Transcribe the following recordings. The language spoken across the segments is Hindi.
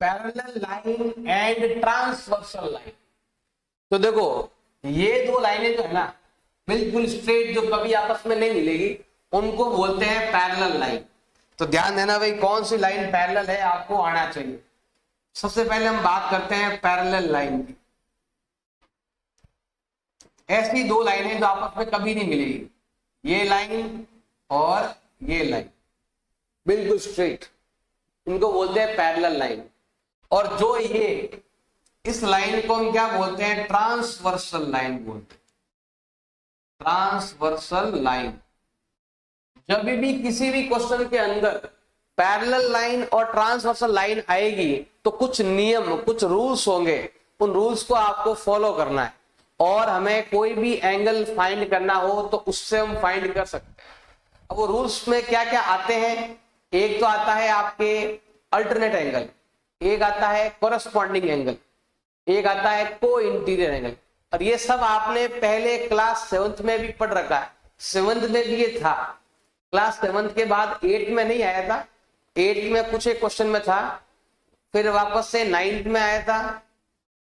Parallel line and transversal line. तो देखो ये दो लाइनें जो है ना बिल्कुल स्ट्रेट, जो कभी आपस में नहीं मिलेगी, उनको बोलते हैं पैरेलल लाइन। तो ध्यान देना भाई, कौन सी लाइन पैरेलल है आपको आना चाहिए। सबसे पहले हम बात करते हैं पैरेलल लाइन की। ऐसी दो लाइनें जो आपस में कभी नहीं मिलेगी, ये लाइन और ये लाइन बिल्कुल स्ट्रेट, इनको बोलते हैं पैरेलल लाइन। और जो ये इस लाइन को हम क्या बोलते हैं, ट्रांसवर्सल लाइन बोलते हैं। Transversal line. जब भी किसी भी क्वेश्चन के अंदर पैरेलल लाइन और ट्रांसवर्सल लाइन आएगी तो कुछ नियम, कुछ रूल्स होंगे, उन रूल्स को आपको फॉलो करना है। और हमें कोई भी एंगल फाइंड करना हो तो उससे हम फाइंड कर सकते हैं। अब वो रूल्स में क्या क्या आते हैं, एक तो आता है आपके अल्टरनेट एंगल, एक आता है कोरस्पॉन्डिंग एंगल, एक आता है को इंटीरियर एंगल। और ये सब आपने पहले क्लास 7th में भी पढ़ रखा है, 7th में भी ये था। क्लास 7th के बाद 8 में नहीं आया था, 8 में कुछ एक क्वेश्चन में था, फिर वापस से 9th में आया था,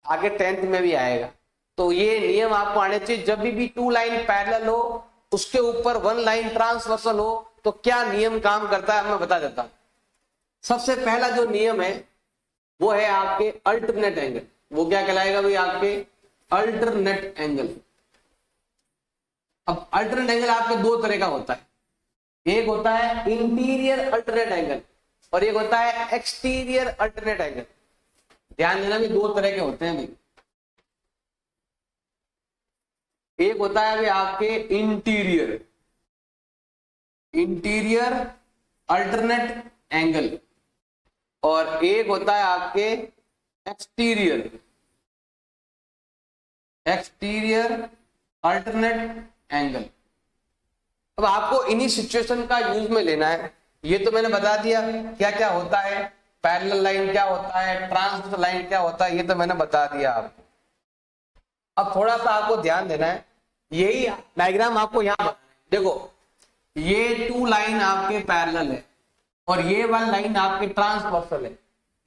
आगे 10th में भी आएगा। तो ये नियम आपको आने चाहिए। जब भी टू लाइन पैरेलल हो, उसके ऊपर वन लाइन ट्रांसवर्सल हो, तो क्या नियम काम करता है मैं बता देता हूं। सबसे पहला जो नियम है वो है आपके अल्टरनेट एंगल। वो क्या कहलाएगा भाई, आपके अल्टरनेट एंगल। अब अल्टरनेट एंगल आपके दो तरह का होता है, एक होता है इंटीरियर अल्टरनेट एंगल और एक होता है एक्सटीरियर अल्टरनेट एंगल। ध्यान देना भी, दो तरह के होते हैं भाई। एक होता है भाई आपके इंटीरियर अल्टरनेट एंगल और एक होता है आपके एक्सटीरियर अल्टरनेट एंगल। अब आपको इन्हीं सिचुएशन का यूज में लेना है। ये तो मैंने बता दिया क्या क्या होता है, पैरेलल लाइन क्या होता है, ट्रांसवर्सल लाइन क्या होता है, ये तो मैंने बता दिया आपको। अब थोड़ा सा आपको ध्यान देना है, यही डायग्राम आपको यहां देखो, ये टू लाइन आपके पैरेलल है और ये वन लाइन आपके ट्रांसवर्सल है।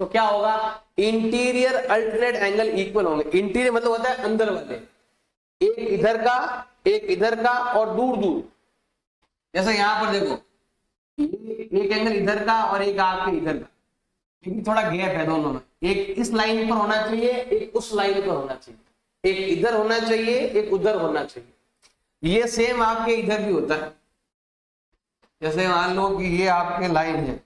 तो क्या होगा, इंटीरियर अल्टरनेट एंगल इक्वल होंगे। इंटीरियर मतलब होता है अंदर वाले, एक इधर का एक इधर का और दूर दूर। जैसे यहां पर देखो, एक एंगल इधर का और एक आपके इधर का, लेकिन थोड़ा गैप है दोनों में। एक इस लाइन पर होना चाहिए, एक उस लाइन पर होना चाहिए, एक इधर होना चाहिए, एक उधर होना चाहिए। ये सेम आपके इधर भी होता है। जैसे मान लो कि ये आपके लाइन है,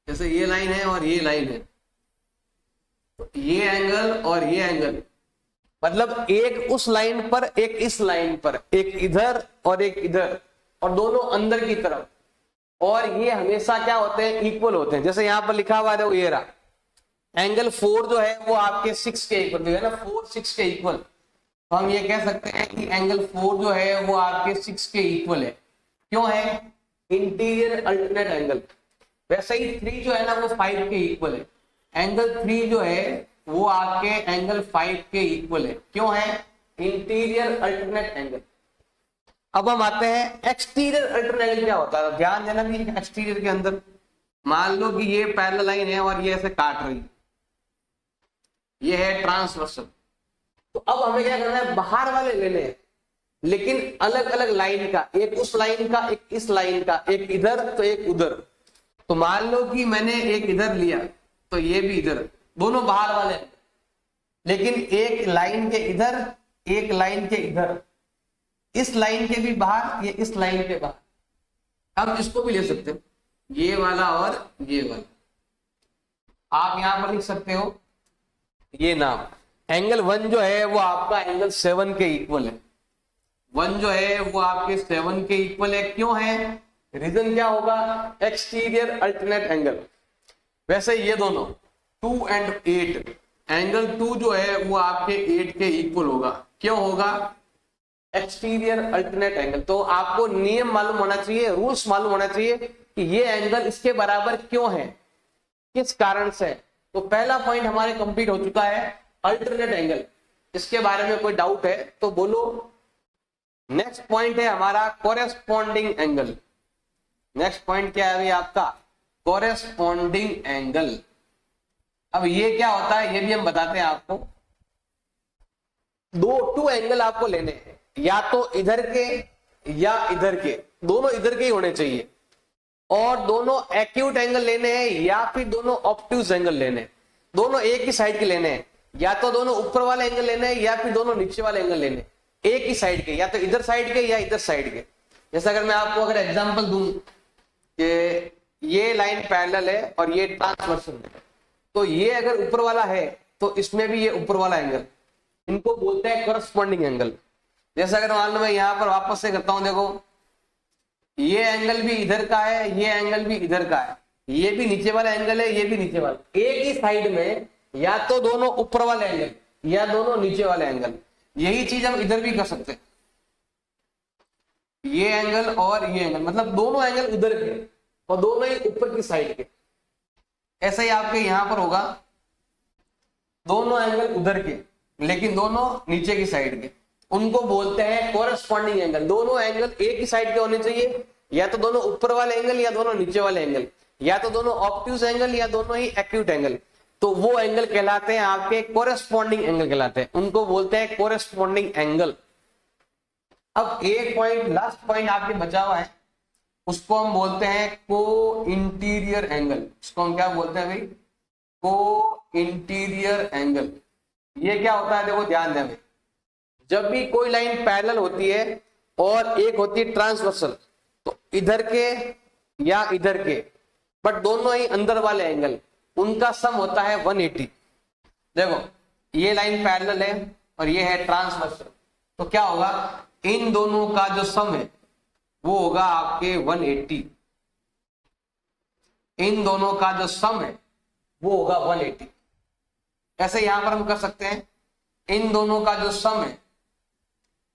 जैसे ये लाइन है और ये लाइन है, तो ये एंगल और ये एंगल, मतलब एक उस लाइन पर, एक इस लाइन पर, एक इधर और एक इधर, और दोनों अंदर की तरफ। और ये हमेशा क्या होते हैं, इक्वल होते हैं। जैसे यहां पर लिखा हुआ है ये रहा, एंगल 4 जो है वो आपके 6 के इक्वल है ना, 4 6 के इक्वल। तो हम ये कह सकते हैं कि एंगल 4 जो है वो आपके 6 के इक्वल है। क्यों है, इंटीरियर अल्टरनेट एंगल। वैसे ही 3 जो है ना वो 5 के इक्वल है। एंगल 3 जो है वो आपके एंगल 5 के इक्वल है। क्यों है, इंटीरियर अल्टरनेट एंगल। अब हम आते हैं एक्सटीरियर अल्टरनेट एंगल क्या होता है। ध्यान देना भी, एक्सटीरियर के अंदर मान लो कि ये पैरेलल लाइन है और ये ऐसे काट रही है, ये है ट्रांसवर्सल। तो अब हमें क्या करना है, बाहर वाले लेने हैं, लेकिन अलग अलग लाइन का, एक उस लाइन का, एक इस लाइन का, एक इधर तो एक उधर। तो मान लो कि मैंने एक इधर लिया तो ये भी इधर, दोनों बाहर वाले, लेकिन एक लाइन के इधर, एक लाइन के इधर, इस लाइन के भी बाहर, ये इस लाइन के बाहर। हम इसको भी ले सकते हो, ये वाला और ये वाला। आप यहां पर लिख सकते हो ये नाम। एंगल 1 जो है वो आपका एंगल 7 के इक्वल है। 1 जो है वो आपके 7 के इक्वल है। क्यों है, रीजन क्या होगा, एक्सटीरियर अल्टरनेट एंगल। वैसे ये दोनों 2 and 8, एंगल 2 जो है वो आपके 8 के इक्वल होगा। क्यों होगा, एक्सटीरियर अल्टरनेट एंगल। तो आपको नियम मालूम होना चाहिए, रूल्स मालूम होना चाहिए कि ये एंगल इसके बराबर क्यों है, किस कारण से। तो पहला पॉइंट हमारे कंप्लीट हो चुका है, अल्टरनेट एंगल। इसके बारे में कोई डाउट है तो बोलो। नेक्स्ट पॉइंट है हमारा कोरेस्पॉन्डिंग एंगल। नेक्स्ट पॉइंट क्या है अभी आपका, कोरेस्पॉन्डिंग एंगल। अब ये क्या होता है ये भी हम बताते हैं आपको। टू एंगल आपको लेने हैं, या तो इधर के या इधर के, दोनों इधर के ही होने चाहिए, और दोनों एक्यूट एंगल लेने हैं या फिर दोनों ऑब्ट्यूज एंगल लेने हैं। दोनों एक ही साइड के लेने हैं, या तो दोनों ऊपर वाले एंगल लेने हैं या फिर दोनों नीचे वाले एंगल लेने हैं, एक ही साइड के, या तो इधर साइड के या इधर साइड के। जैसे अगर मैं आपको अगर एग्जांपल दूं कि ये लाइन पैरेलल है और ये ट्रांसवर्सल है, तो ये अगर ऊपर वाला है तो इसमें भी ये ऊपर वाला एंगल, इनको बोलते हैं कोरस्पॉन्डिंग एंगल। जैसे अगर मान लो मैं यहां पर वापस से करता हूं, देखो ये एंगल भी इधर का है, ये एंगल भी इधर का है, ये भी नीचे वाला एंगल है, ये भी नीचे वाला, एक ही साइड में या तो दोनों ऊपर वाले एंगल या दोनों नीचे वाले एंगल। यही चीज हम इधर भी कर सकते हैं, ये एंगल और ये एंगल, मतलब दोनों एंगल उधर के और दोनों ही ऊपर की साइड के। ऐसा ही आपके यहां पर होगा, दोनों एंगल उधर के लेकिन दोनों नीचे की साइड के, उनको बोलते हैं कोरस्पॉन्डिंग एंगल। दोनों एंगल एक ही साइड के होने चाहिए, या तो दोनों ऊपर वाले एंगल या दोनों नीचे वाले एंगल, या तो दोनों ऑब्ट्यूज एंगल या दोनों ही एक्यूट एंगल। तो वो एंगल कहलाते हैं आपके कोरस्पॉन्डिंग एंगल कहलाते हैं, उनको बोलते हैं कोरस्पॉन्डिंग एंगल। अब एक पॉइंट, लास्ट पॉइंट आपके बचा हुआ है, उसको हम बोलते हैं को इंटीरियर एंगल। उसको हम क्या बोलते हैं भाई? को इंटीरियर एंगल। ये क्या होता है, देखो ध्यान दें भाई, जब भी कोई लाइन पैरेलल होती है और एक होती है ट्रांसवर्सल, तो इधर के या इधर के, बट दोनों ही अंदर वाले एंगल, उनका सम होता है 180। देखो ये लाइन पैरेलल है और ये है ट्रांसवर्सल, तो क्या होगा, इन दोनों का जो सम है वो होगा आपके 180। इन दोनों का जो सम है वो होगा 180। ऐसे यहां पर हम कर सकते हैं, इन दोनों का जो सम है,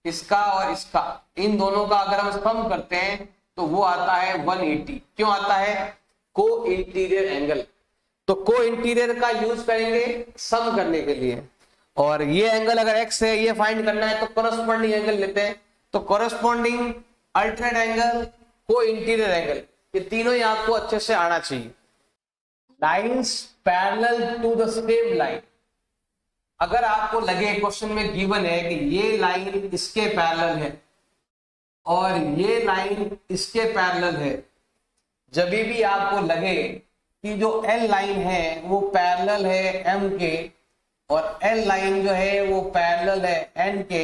इसका और इसका, इन दोनों का अगर हम सम करते हैं तो वो आता है 180। क्यों आता है? को इंटीरियर एंगल। तो को इंटीरियर का यूज करेंगे सम करने के लिए, और ये एंगल अगर एक्स है, ये फाइंड करना है, तो कोरस्पॉन्डिंग एंगल लेते हैं। तो corresponding, alternate angle, co interior angle, ये तीनों ही आपको अच्छे से आना चाहिए। Lines parallel to the same line, अगर आपको लगे क्वेश्चन में गिवन है कि ये लाइन इसके पैरेलल है और ये लाइन इसके पैरेलल है, जब भी आपको लगे कि जो एल लाइन है वो पैरेलल है एम के और एल लाइन जो है वो पैरेलल है एन के,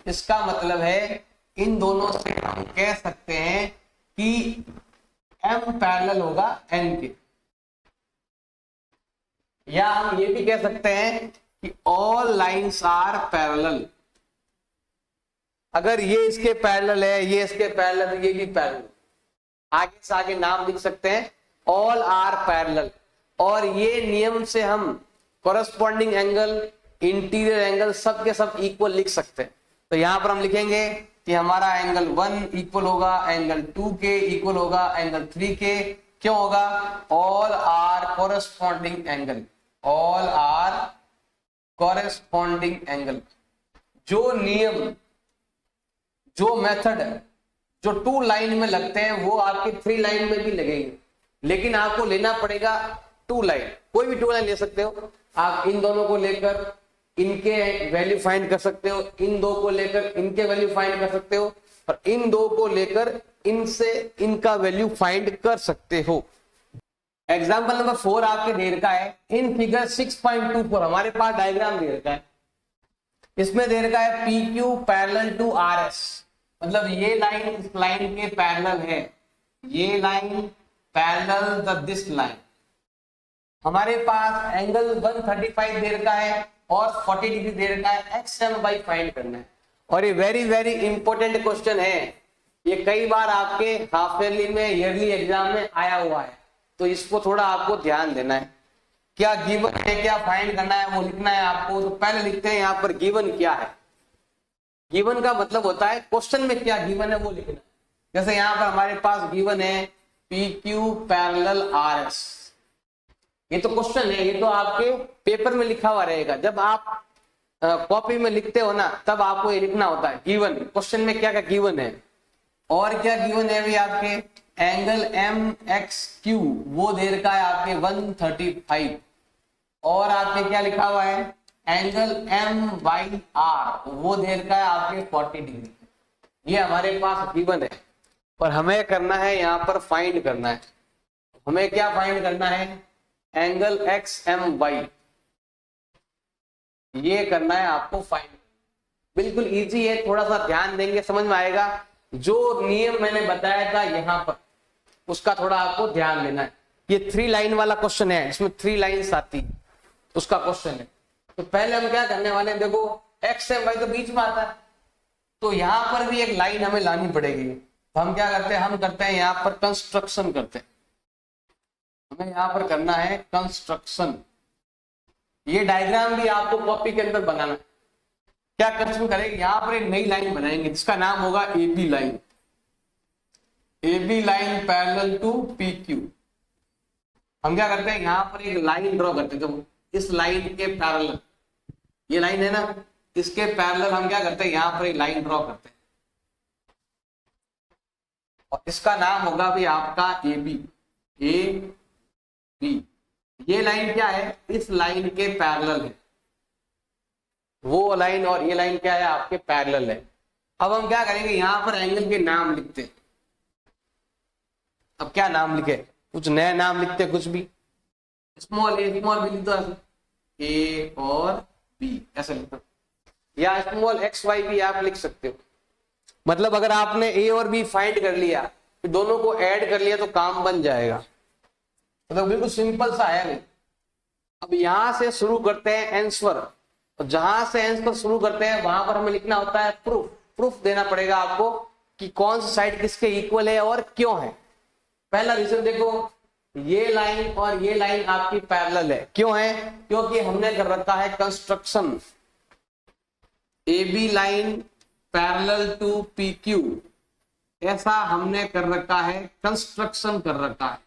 इसका मतलब है इन दोनों से हम कह सकते हैं कि एम पैरेलल होगा एन के, या हम ये भी कह सकते हैं कि ऑल लाइंस आर पैरेलल। अगर ये इसके पैरेलल है, ये इसके पैरेलल है, ये भी पैरेलल, आगे से आगे नाम लिख सकते हैं, ऑल आर पैरेलल। और ये नियम से हम कोरस्पॉन्डिंग एंगल, इंटीरियर एंगल सब के सब इक्वल लिख सकते हैं। तो यहां पर हम लिखेंगे कि हमारा एंगल 1 इक्वल होगा एंगल 2 के, इक्वल होगा एंगल 3 के। क्यों होगा? All are corresponding angle, all are corresponding angle. जो नियम, जो मेथड जो 2 लाइन में लगते हैं वो आपके 3 लाइन में भी लगेंगे, लेकिन आपको लेना पड़ेगा 2 लाइन। कोई भी 2 लाइन ले सकते हो आप, इन दोनों को लेकर इनके वैल्यू फाइंड कर सकते हो, इन दो को लेकर इनके वैल्यू फाइंड कर सकते हो, और इन दो को लेकर इनसे इनका वैल्यू फाइंड कर सकते हो। एग्जाम्पल नंबर 4 आपके दे रखा है इन फिगर 6.24, हमारे पास डायग्राम दे रखा है, इसमें दे रखा है P Q parallel to R S, मतलब ये लाइन इस लाइन के पैरेलल है, ये line parallel the this line. हमारे पास एंगल 135 दे रखा है और 40 डिग्री दे रखा है, एक्स एम वाई फाइंड करना है। और ये वेरी वेरी इंपॉर्टेंट क्वेश्चन है, ये कई बार आपके हाफ ईयरली में, ईयरली एग्जाम में आया हुआ है, तो इसको थोड़ा आपको ध्यान देना है। क्या गिवन है, क्या फाइंड करना है वो लिखना है आपको। तो पहले लिखते हैं यहाँ पर गिवन क्या है। गिवन का मतलब होता है क्वेश्चन में क्या गिवन है वो लिखना। जैसे यहाँ पर हमारे पास गिवन है P Q parallel R S, ये तो क्वेश्चन है, ये तो आपके पेपर में लिखा हुआ रहेगा। जब आप कॉपी में लिखते हो ना, तब आपको ये लिखना होता है गिवन, क्वेश्चन में क्या क्या गिवन है। और क्या गिवन है भी आपके, एंगल एम एक्स क्यू वो दे रखा है आपके 135, और आपने क्या लिखा हुआ है, एंगल एम वाई आर वो दे रखा है आपके 40 डिग्री। ये हमारे पास गिवन है और हमें करना है यहाँ पर फाइंड करना है। हमें क्या फाइंड करना है, एंगल एक्स एम वाई, ये करना है आपको फाइंड। बिल्कुल इजी है, थोड़ा सा ध्यान देंगे समझ में आएगा। जो नियम मैंने बताया था यहाँ पर उसका थोड़ा आपको ध्यान देना है। ये 3 लाइन वाला क्वेश्चन है, इसमें 3 लाइन्स आती, उसका क्वेश्चन है। तो पहले हम क्या करने वाले हैं, देखो एक्स एम वाई तो बीच में आता है, तो यहां पर भी एक लाइन हमें लानी पड़ेगी। तो हम क्या करते हैं, हम करते हैं यहाँ पर कंस्ट्रक्शन करते हैं। हमें यहाँ पर करना है कंस्ट्रक्शन। ये डायग्राम भी आपको कॉपी के अंदर बनाना है। क्या कंस्ट्रक्शन करेंगे, यहाँ पर एक नई लाइन बनाएंगे जिसका नाम होगा A B line. A B line parallel to P Q. हम क्या करते हैं, यहाँ पर एक लाइन ड्रॉ करते हैं। तो इस लाइन के पैरेलल, ये लाइन है ना, इसके पैरेलल हम क्या करते हैं, यहाँ पर एक लाइन ड्रॉ करते हैं और इसका नाम होगा भी आपका ए बी। ए बी ये लाइन क्या है, इस लाइन के पैरेलल है। वो लाइन और ये लाइन क्या है, आपके पैरेलल है। अब हम क्या करेंगे, यहां पर एंगल के नाम लिखते हैं। अब क्या नाम लिखे, कुछ नया नाम लिखते हैं, कुछ भी स्मॉल ए स्मॉल बी लिख दो, ए और बी ऐसे लिख दो, या स्मॉल एक्स वाई भी आप लिख सकते हो। मतलब अगर आपने ए और बी फाइंड कर लिया, फिर दोनों को ऐड कर लिया तो काम बन जाएगा। मतलब बिल्कुल सिंपल सा है। अब यहां से शुरू करते हैं आंसर, और जहां से आंसर शुरू करते हैं वहां पर हमें लिखना होता है प्रूफ। प्रूफ देना पड़ेगा आपको कि कौन सी साइड किसके इक्वल है और क्यों है। पहला रीजन देखो, ये लाइन और ये लाइन आपकी पैरेलल है। क्यों है, क्योंकि हमने कर रखा है construction A B line parallel to P Q, ऐसा हमने कर रखा है, कंस्ट्रक्शन कर रखा है।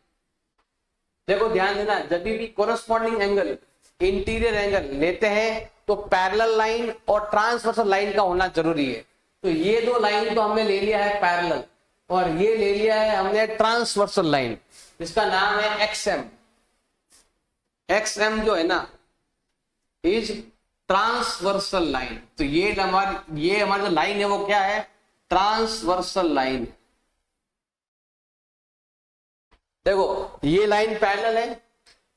देखो ध्यान देना, जब भी कोरस्पॉन्डिंग एंगल इंटीरियर एंगल लेते हैं तो पैरेलल लाइन और ट्रांसवर्सल लाइन का होना जरूरी है। तो ये 2 लाइन तो हमने ले लिया है पैरेलल, और ये ले लिया है हमने ट्रांसवर्सल लाइन, जिसका नाम है एक्सएम। एक्सएम जो है ना इज ट्रांसवर्सल लाइन। तो ये हमारी जो लाइन है वो क्या है, ट्रांसवर्सल लाइन। देखो ये लाइन पैरेलल है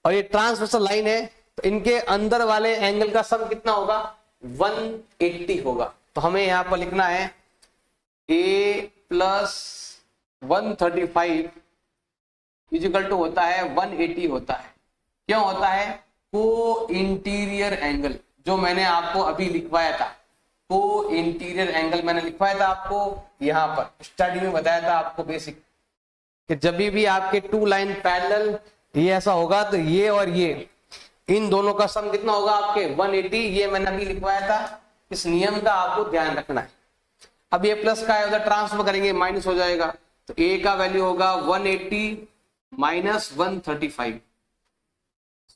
और ये ट्रांसवर्सल लाइन है, तो इनके अंदर वाले एंगल का सम कितना होगा, 180 होगा। तो हमें यहां पर लिखना है a प्लस 135 इजिकल टू होता है 180 होता है। क्यों होता है, को इंटीरियर एंगल, जो मैंने आपको अभी लिखवाया था, को इंटीरियर एंगल मैंने लिखवाया था आपको यहां पर स्टडी में बताया था आपको बेसिक, कि जब भी आपके 2 लाइन पैरेलल ये ऐसा होगा तो ये और ये इन दोनों का सम कितना होगा आपके 180। ये मैंने अभी लिखवाया था, इस नियम का आपको ध्यान रखना है। अब ये प्लस का है, उधर ट्रांसफर करेंगे माइनस हो जाएगा, तो ए का वैल्यू होगा 180 माइनस 135।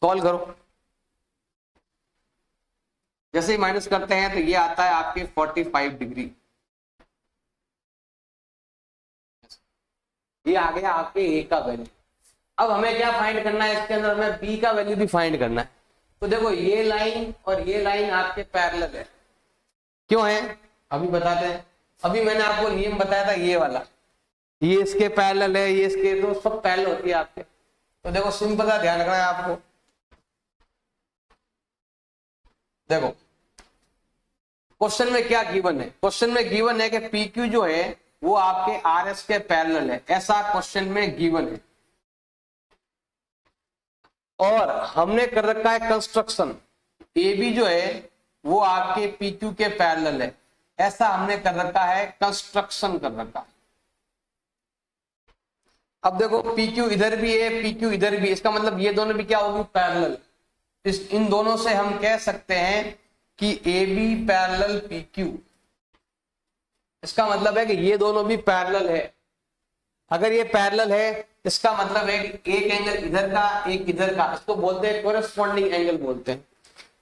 सॉल्व करो, जैसे ही माइनस करते हैं तो ये आता है आपके 45 डिग्री। ये आ गया आपके ए का वैल्यू। अब हमें क्या फाइंड करना है, इसके अंदर हमें बी का वैल्यू भी फाइंड करना है। तो देखो ये लाइन और ये लाइन आपके पैरेलल है। क्यों है अभी बताते हैं। अभी मैंने आपको नियम बताया था ये वाला, ये इसके पैरेलल है, ये इसके, तो सब पैरेलल होती है आपके। तो देखो सिंपल सा ध्यान रखना है आपको। देखो क्वेश्चन में क्या गिवन है, क्वेश्चन में गिवन है कि पी क्यू जो है वो आपके आर एस के पैरेलल है, ऐसा क्वेश्चन में गिवन है। और हमने कर रखा है कंस्ट्रक्शन, ए बी जो है वो आपके पी क्यू के पैरेलल है, ऐसा हमने कर रखा है, कंस्ट्रक्शन कर रखा है। अब देखो पी क्यू इधर भी है, पी क्यू इधर भी, इसका मतलब ये दोनों भी क्या होगी, पैरेलल। इन दोनों से हम कह सकते हैं कि A B parallel P Q, इसका मतलब है कि ये दोनों भी पैरेलल है। अगर ये पैरेलल है इसका मतलब है कि एक एंगल इधर का एक इधर का, इसको बोलते हैं कोरेस्पॉन्डिंग एंगल बोलते हैं।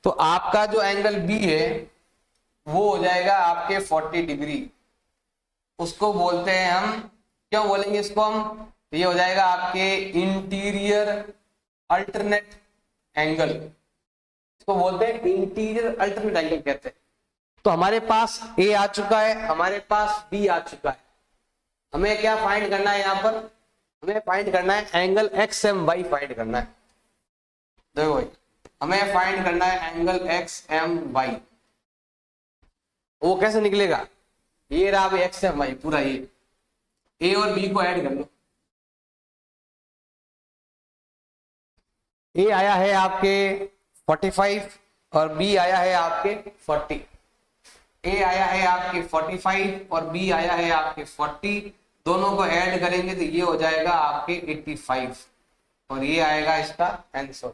तो आपका जो एंगल बी है वो हो जाएगा आपके 40 डिग्री, उसको बोलते हैं हम, क्यों बोलेंगे इसको हम, ये हो जाएगा आपके इंटीरियर अल्टरनेट एंगल। इसको बोलते हैं इंटीरियर अल्टरनेट एंगल कहते हैं। तो हमारे पास ए आ चुका है, हमारे पास बी आ चुका है। हमें क्या फाइंड करना है यहाँ पर? हमें फाइंड करना है angle X M Y find करना है। देखो भाई, हमें फाइंड करना है एंगल एक्स एम वाई। वो कैसे निकलेगा? ये रहा भाई एक्स एम वाई पूरा, ये ए और बी को ऐड कर लो। ए आया है आपके 45 और बी आया है आपके 40। ए आया है आपके 45 और बी आया है आपके 40। दोनों को ऐड करेंगे तो ये हो जाएगा आपके 85 और ये आएगा इसका आंसर।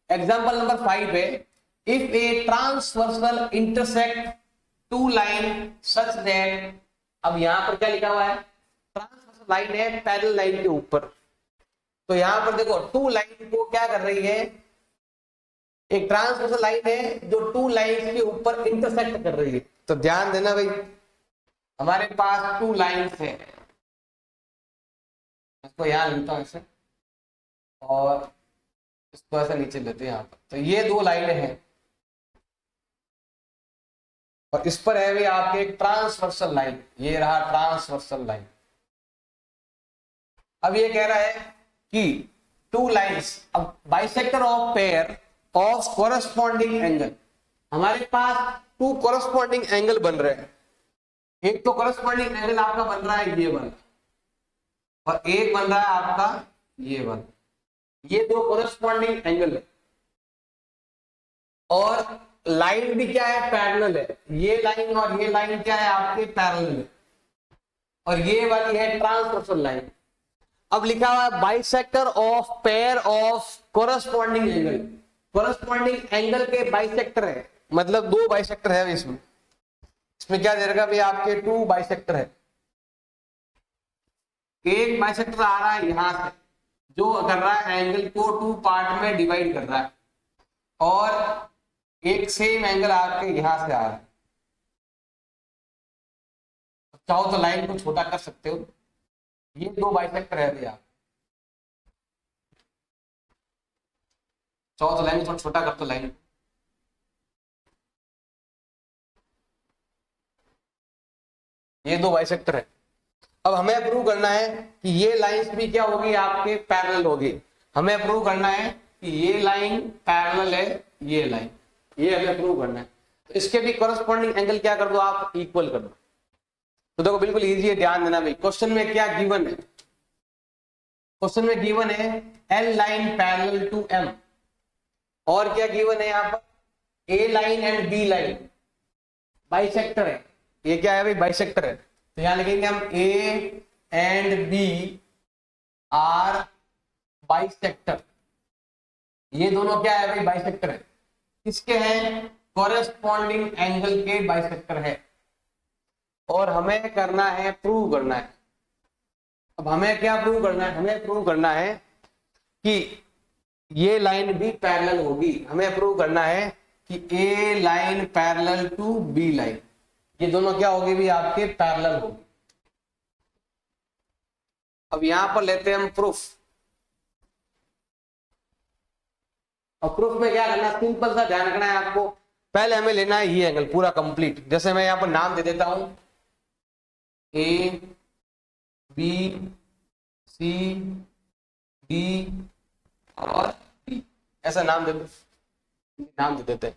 एग्जाम्पल नंबर 5 है, if a transversal intersect two line such that. अब यहां पर क्या लिखा हुआ है? ट्रांसवर्सल लाइन है पैरेलल लाइन के ऊपर। तो यहां पर देखो टू लाइन को क्या कर रही है? एक ट्रांसवर्सल लाइन है जो टू लाइंस के ऊपर इंटरसेक्ट कर रही है। तो ध्यान देना भाई, हमारे पास टू लाइंस है, इसको यहां लिखता हूं ऐसे और इसको ऐसे नीचे लेते हैं यहां पर। तो ये दो लाइनें हैं और इस पर है भी आपके एक ट्रांसवर्सल लाइन, ये रहा ट्रांसवर्सल लाइन। अब ये कह रहा है कि टू लाइंस, अब bisector of pair of corresponding angle. हमारे पास टू कोरस्पॉन्डिंग एंगल बन रहे हैं। एक तो कोरस्पॉन्डिंग एंगल आपका बन रहा है ये वाला और एक बन रहा है आपका ये वाला। ये दो कोरस्पॉन्डिंग एंगल है और लाइन भी क्या है? पैरेलल है। ये लाइन और ये लाइन क्या है? आपके पैरेलल है और ये वाली है ट्रांसवर्सल लाइन। अब लिखा हुआ है bisector of pair of corresponding angle. Corresponding angle के बाइसेक्टर है, मतलब दो बाइसेक्टर है इसमें। इसमें क्या दे रखा भाई? आपके टू बाइसेक्टर है। एक बाइसेक्टर आ रहा है यहां से जो कर रहा है एंगल को टू पार्ट में डिवाइड कर रहा है और एक सेम एंगल आपके यहां से आ रहा है। चाहो तो लाइन को छोटा कर सकते हो। ये दो बाइसेक्टर है भैया, चाहो तो लाइन को थोड़ा छोटा कर दो लाइन। ये दो बाइसेक्टर है। अब हमें प्रूव करना है कि ये लाइंस भी क्या होगी? आपके पैरेलल होगी। हमें प्रूव करना है कि ये लाइन पैरेलल है ये लाइन, ये हमें प्रूव करना है। तो इसके भी कॉरेस्पॉन्डिंग एंगल क्या कर दो आप? इक्वल कर दो। तो देखो बिल्कुल इजी है, ध्यान देना भाई। क्वेश्चन में क्या गिवन है? क्वेश्चन में गिवन है L line parallel to M और क्या गिवन है यहाँ पर? A line and B line bisector है। ये क्या है भाई? बाइसेक्टर है। तो यहां लिखेंगे हम A and B are bisector. ये दोनों क्या है भाई? बाइसेक्टर है। किसके हैं? कॉरेस्पॉन्डिंग एंगल के बाइसेक्टर है और हमें करना है, प्रूव करना है। अब हमें क्या प्रूव करना है? हमें प्रूव करना है कि ये लाइन भी पैरेलल होगी। हमें प्रूव करना है कि A line parallel to B line, ये दोनों क्या होगी भी? आपके पैरेलल होगी। अब यहां पर लेते हैं हम प्रूफ। और प्रूफ में क्या करना? सिंपल सा ध्यान रखना है आपको। पहले हमें लेना है ये एंगल पूरा कंप्लीट। जैसे मैं यहां पर नाम दे देता हूं ए बी सी डी और बी, ऐसा नाम दे देते हैं।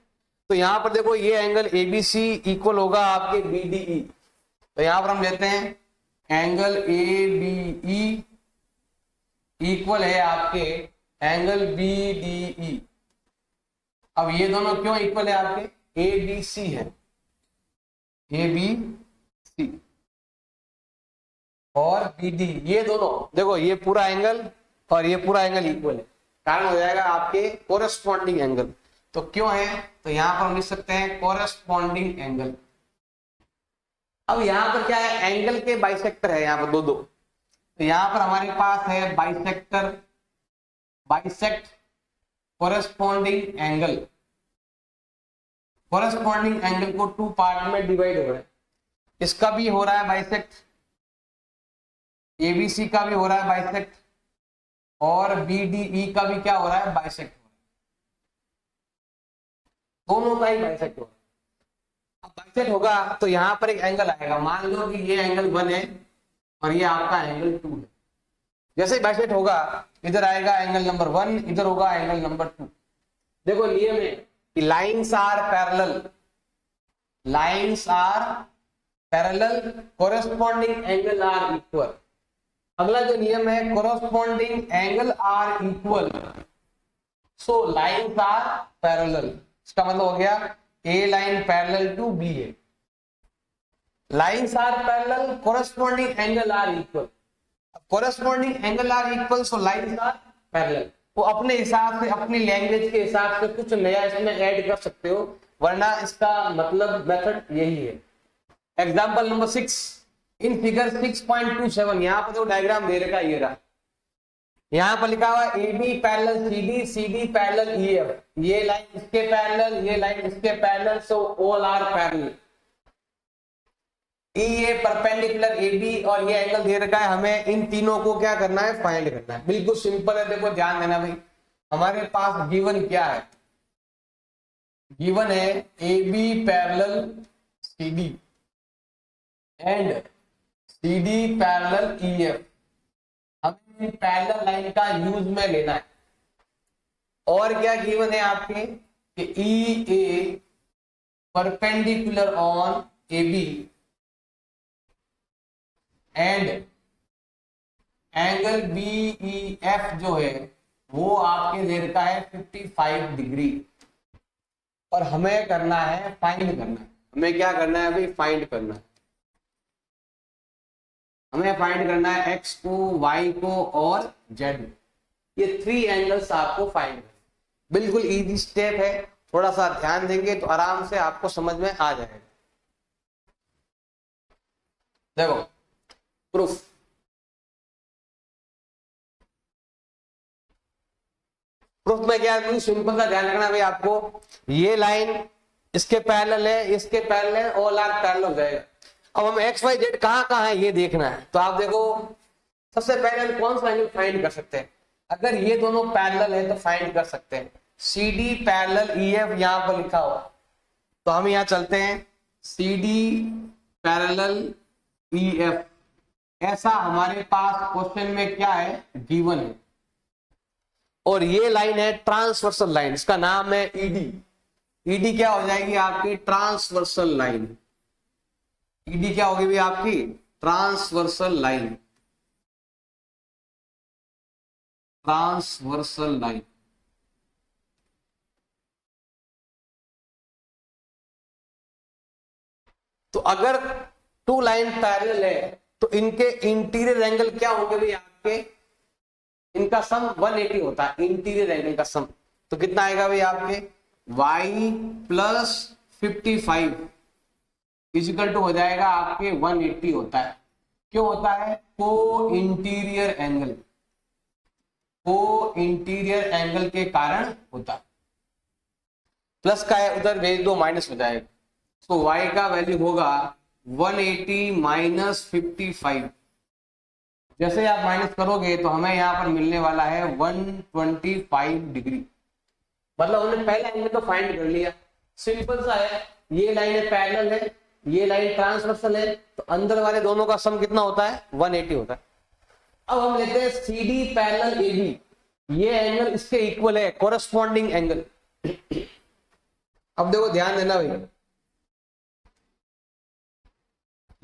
तो यहां पर देखो ये एंगल एबीसी इक्वल होगा आपके बीडीई। तो यहां पर हम लेते हैं एंगल एबीई इक्वल है आपके एंगल बीडीई। अब ये दोनों क्यों इक्वल है? आपके एबीसी है, एबीसी और बीडी, ये दोनों देखो ये पूरा एंगल और ये पूरा एंगल इक्वल है, कारण हो जाएगा आपके कोरेस्पॉन्डिंग एंगल। तो क्यों है? तो यहां पर हम लिख सकते हैं कोरेस्पॉन्डिंग एंगल। अब यहां पर क्या है? एंगल के बाइसेक्टर है यहां पर दो। तो यहां पर हमारे पास है bisector, bisect corresponding angle. Corresponding angle को टू पार्ट में डिवाइड हो रहा है। इसका भी हो रहा है बाइसेक्ट, एबीसी का भी हो रहा है बाइसेक्ट और बीडीई का भी क्या हो रहा है? बाइसेक्ट। दोनों का ही बाइसेक्ट होगा। अब बाइसेक्ट होगा तो यहाँ पर एक एंगल आएगा, मान लो कि ये एंगल 1 है और ये आपका एंगल 2 है। जैसे ही बाइसेक्ट होगा इधर आएगा एंगल नंबर 1, इधर होगा एंगल नंबर 2। देखो नियम है कि lines are parallel, lines are parallel, corresponding angle are equal. अगला जो नियम है corresponding angle are equal, so lines are parallel. इसका मतलब हो गया A line parallel to B है, lines are parallel, corresponding angle are equal. Corresponding angle are equal, so lines are parallel. वो अपने हिसाब से, अपनी लैंग्वेज के हिसाब से कुछ नया इसमें ऐड कर सकते हो, वरना इसका मतलब मेथड यही है। एग्जाम्पल नंबर 6 इन फिगर 6.27, यहाँ पर जो डायग्राम दे रखा है ये रहा, यहाँ पर लिखा हुआ A B parallel C D, C D parallel E F, ये लाइन इसके पैरेलल, ये लाइन इसके parallel, so all are parallel. E A perpendicular A B और ये एंगल दे रखा है, हमें इन तीनों को क्या करना है, फाइंड करना है। बिल्कुल सिंपल है, देखो ध्यान देना भाई, हमारे पास गिवन क्या है, गिवन है A B parallel C D and C D parallel E F. हमें पैरेलल लाइन का यूज में लेना है। और क्या गिवन है आपके कि E A perpendicular on A B and angle B E F जो है वो आपके दे रखा है 55 डिग्री। और हमें करना है, फाइंड करना है। हमें क्या करना है भाई, फाइंड करना है। हमें फाइंड करना है एक्स को, वाई को और जेड। ये 3 एंगल्स आपको फाइंड करना। बिल्कुल इजी स्टेप है, थोड़ा सा ध्यान देंगे तो आराम से आपको समझ में आ जाएगा। देखो प्रूफ, प्रूफ में क्या है, सिंपल सा ध्यान रखना भाई आपको, ये लाइन इसके पैरेलल है, इसके पैरेलल है, ऑल आर पैरेलल हो जाएगा। अब हम एक्स वाई जेड कहाँ है ये देखना है, तो आप देखो सबसे पहले कौन सा एंगल फाइंड कर सकते हैं। अगर ये दोनों पैरेलल है तो फाइंड कर सकते हैं, C D parallel E F यहाँ पर लिखा हुआ, तो हम यहाँ चलते हैं C D parallel E F. ऐसा हमारे पास क्वेश्चन में क्या है, गिवन है। और ये लाइन है ट्रांसवर्सल लाइन, इसका नाम है ईडी। ईडी क्या हो जाएगी आपकी, ट्रांसवर्सल लाइन। ईडी क्या होगी भी आपकी, ट्रांसवर्सल लाइन, ट्रांसवर्सल लाइन। तो अगर 2 लाइन पैरेलल है तो इनके इंटीरियर एंगल क्या होंगे भाई आपके, इनका सम 180 होता है, इंटीरियर एंगल का सम। तो कितना आएगा भाई आपके, y प्लस 55 इजिकल टू हो जाएगा आपके 180 होता है। क्यों होता है, को interior angle, co interior angle के कारण होता है। प्लस का है उधर भेज दो, माइनस हो जाएगा। तो y का वैल्यू होगा 180 माइनस 55। जैसे आप माइनस करोगे तो हमें यहाँ पर मिलने वाला है 125 डिग्री। मतलब हमने पहला एंगल तो फाइंड कर लिया, सिंपल सा है। ये लाइन पैरेलल है, ये लाइन ट्रांसवर्सल है, तो अंदर वाले दोनों का सम कितना होता है, 180 होता है। अब हम लेते हैं C D parallel A B, ये एंगल इसके इक्वल है, कोरेस्पॉन्डिंग एंगल। अब देखो ध्यान देना भाई,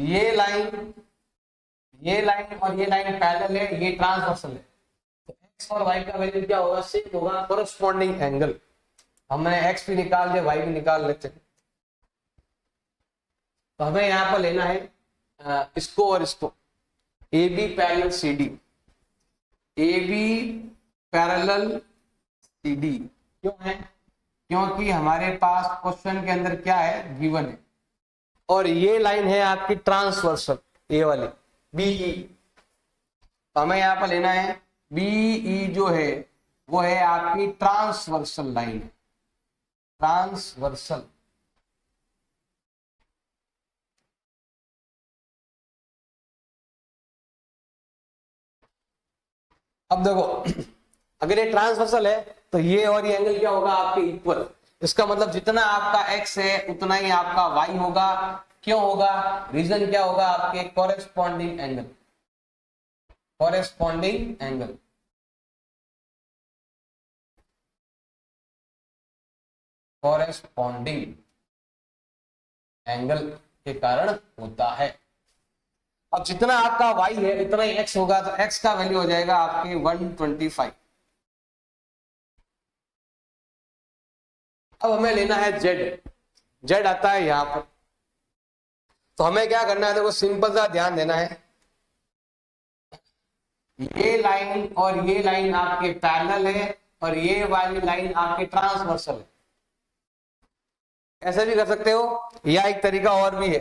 ये लाइन और ये लाइन पैरेलल है, ये ट्रांसवर्सल है, तो एक्स और वाई का वैल्यू क्या होगा, सेम होगा, कोरेस्पॉन्डिंग एंगल। हमने एक्स भी निकाल दिया, वाई भी निकाल लेते हैं। तो हमें यहाँ पर लेना है इसको और इसको, A B parallel C D, A B parallel C D. क्यों है, क्योंकि हमारे पास क्वेश्चन के अंदर क्या है, गिवन है। और ये लाइन है आपकी ट्रांसवर्सल, ए वाली बीई। तो हमें यहाँ पर लेना है बीई जो है वो है आपकी ट्रांसवर्सल लाइन, ट्रांसवर्सल। अब देखो अगर ये ट्रांसवर्सल है तो ये और ये एंगल क्या होगा आपके इक्वल। इसका मतलब जितना आपका x है उतना ही आपका y होगा। क्यों होगा? रीजन क्या होगा? आपके corresponding angle, corresponding angle, corresponding angle के कारण होता है। अब जितना आपका y है उतना ही x होगा, तो x का वैल्यू हो जाएगा आपके 125। अब हमें लेना है z आता है यहां पर। तो हमें क्या करना है, देखो सिंपल सा ध्यान देना है, ये लाइन और ये लाइन आपके पैरेलल है और ये वाली लाइन आपके ट्रांसवर्सल है। ऐसे भी कर सकते हो या एक तरीका और भी है,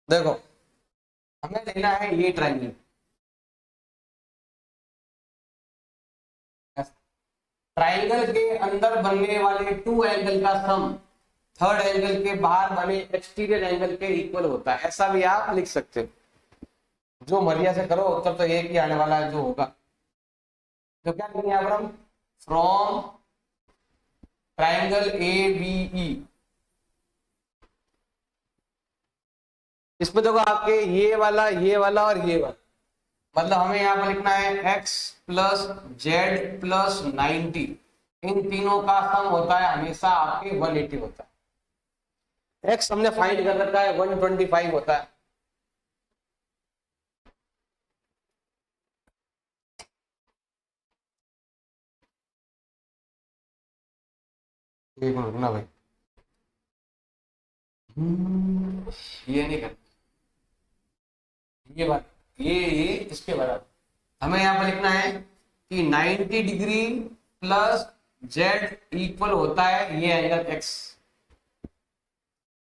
देखो हमें लेना है ये ट्रायंगल, ट्रायंगल के अंदर बनने वाले टू एंगल का सम थर्ड एंगल के बाहर बने एक्सटीरियर एंगल के इक्वल होता है। ऐसा भी आप लिख सकते हो, जो मर्जी से करो, उत्तर तो एक ही आने वाला है जो होगा। तो क्या लिखेंगे यहाँ पर हम, फ्रॉम ट्रायंगल ABE, इसमें देखो आपके ये वाला और ये वाला, मतलब हमें यहाँ पर लिखना है x प्लस जेड प्लस 90, इन तीनों का सम होता है हमेशा आपके 180 होता है। x हमने फाइंड कर रखा है 125 होता है। एक मिनट ना भाई, ये नहीं कर, ये बात ये इसके बराबर हमें यहाँ पर लिखना है कि 90 डिग्री प्लस जेड इक्वल होता है ये एंगल x,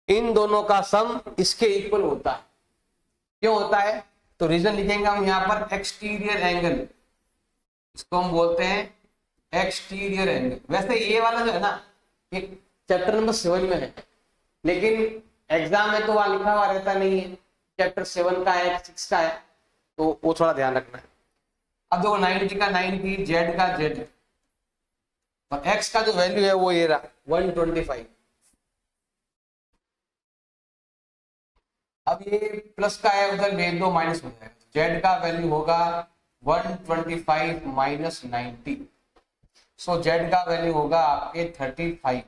इन दोनों का सम इसके इक्वल होता है। क्यों होता है? तो रीजन लिखेंगे हम यहाँ पर एक्सटीरियर एंगल, इसको हम बोलते हैं एक्सटीरियर एंगल। वैसे ये वाला जो है ना, एक चैप्टर नंबर 7 में है, लेकिन एग्जाम में तो वहां लिखा हुआ रहता नहीं है, चैप्टर 7 का है 6 का है, तो वो थोड़ा ध्यान रखना है। अब देखो 90 का 90, जेड का जेड, और एक्स का जो वैल्यू है वो ये रहा 125। अब ये प्लस का है, उधर भेज दो, माइनस हो जाएगा। जेड का वैल्यू होगा 125 माइनस 90, सो जेड का वैल्यू होगा आपके 35।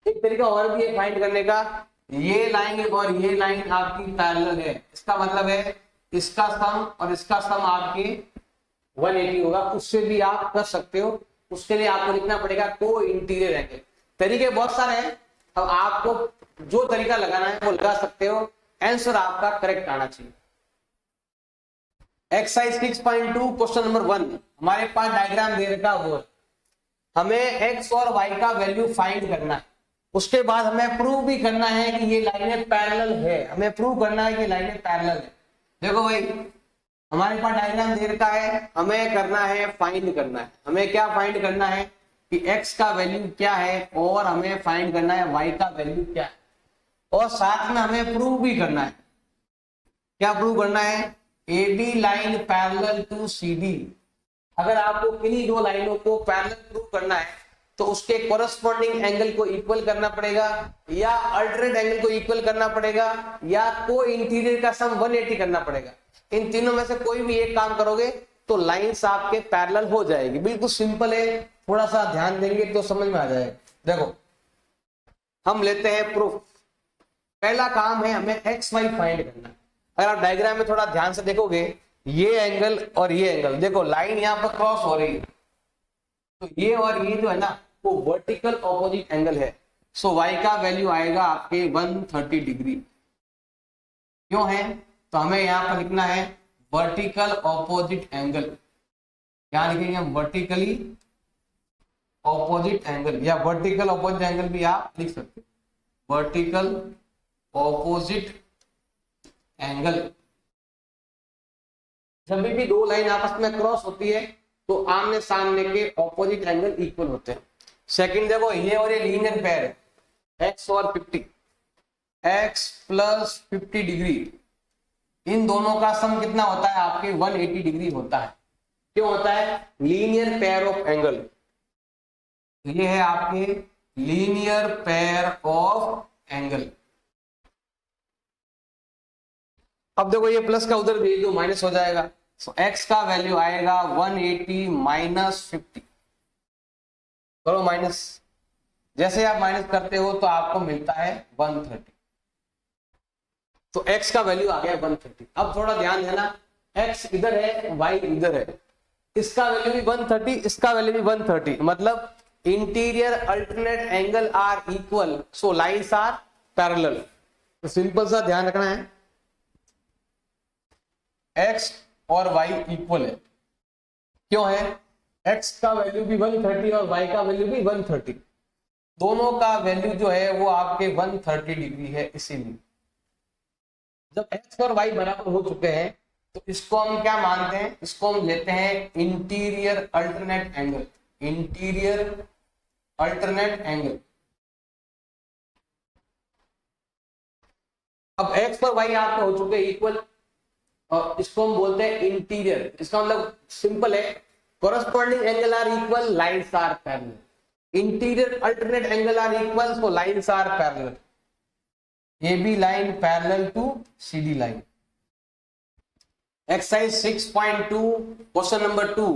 एक तरीका और भी है फाइंड करने का, ये लाइन और ये लाइन आपकी पैरेलल है, इसका मतलब है इसका सम और इसका सम आपके 180 होगा। उससे भी आप कर सकते हो, उसके लिए आपको लिखना पड़ेगा को इंटीरियर एंगल। तरीके बहुत सारे हैं, अब आपको जो तरीका लगाना है वो लगा सकते हो, आंसर आपका करेक्ट आना चाहिए। एक्सरसाइज 6.2 क्वेश्चन नंबर 1, हमारे पास डायग्राम दे रखा वो, हमें एक्स और वाई का वैल्यू फाइंड करना है। उसके बाद हमें प्रूव भी करना है कि ये लाइनें पैरेलल है, हमें प्रूव करना है कि लाइनें पैरेलल है। देखो भाई हमारे पास डायग्राम दे रखा है, हमें करना है फाइंड करना है। हमें क्या फाइंड करना है कि x का वैल्यू क्या है, और हमें फाइंड करना है y का वैल्यू क्या है, और साथ में हमें प्रूव भी करना है। क्या प्रूव करना है? AB line parallel to CD। अगर आपको किन्हीं दो लाइनों को पैरेलल प्रूव करना है तो उसके कोरस्पॉन्डिंग एंगल को इक्वल करना पड़ेगा, या अल्टरनेट एंगल को इक्वल करना पड़ेगा, या को इंटीरियर का सम 180 करना पड़ेगा। इन तीनों में से कोई भी एक काम करोगे तो लाइंस आपके पैरेलल हो जाएगी। बिल्कुल सिंपल है, थोड़ा सा ध्यान देंगे तो समझ में आ जाएगा। देखो हम लेते हैं प्रूफ। पहला काम है हमें एक्स वाई फाइंड करना। अगर आप डायग्राम में थोड़ा ध्यान से देखोगे, ये एंगल और ये एंगल, देखो लाइन यहाँ पर क्रॉस हो रही है, तो ये और ये जो है ना वो वर्टिकल ऑपोजिट एंगल है। सो y का वैल्यू आएगा आपके 130 डिग्री। क्यों है? तो हमें यहाँ पर लिखना है वर्टिकल ऑपोजिट एंगल। क्या लिखेंगे हम? वर्टिकली ऑपोजिट एंगल, या वर्टिकल ऑपोजिट एंगल भी आप लिख सकते हो, वर्टिकल ऑपोजिट एंगल। जब भी दो लाइन आपस में क्रॉस होती है तो आमने सामने के ऑपोजिट एंगल इक्वल होते हैं। सेकंड देखो, ये और ये लीनियर पेयर है, x और 50, x प्लस 50 डिग्री, इन दोनों का सम कितना होता है आपके 180 डिग्री होता है। क्यों होता है? लीनियर पेयर ऑफ एंगल, ये है आपके लीनियर पेयर ऑफ एंगल। अब देखो ये प्लस का उधर भेज दो, माइनस हो जाएगा, तो x का वैल्यू आएगा 180 माइनस 50, करो माइनस, जैसे आप माइनस करते हो तो आपको मिलता है 130, तो x का वैल्यू आ गया 130। अब थोड़ा ध्यान देना, x इधर है, y इधर है, इसका वैल्यू भी 130, इसका वैल्यू भी 130, मतलब interior alternate angle are equal, so lines are parallel. तो सिंपल सा ध्यान रखना है, x और y इक्वल है, क्यों है? x का वैल्यू भी 130 और y का वैल्यू भी 130, दोनों का वैल्यू जो है वो आपके 130 डिग्री है। इसीलिए जब x और y बराबर हो चुके हैं तो इसको हम क्या मानते हैं? इसको हम लेते हैं interior alternate angle, interior alternate angle. अब x और y आपके हो चुके इक्वल और इसको हम बोलते हैं इंटीरियर, इसका मतलब सिंपल है, corresponding angle are equal, lines are parallel, interior alternate angle are equal, so lines are parallel, AB line parallel to CD line। Exercise 6.2 question number 2,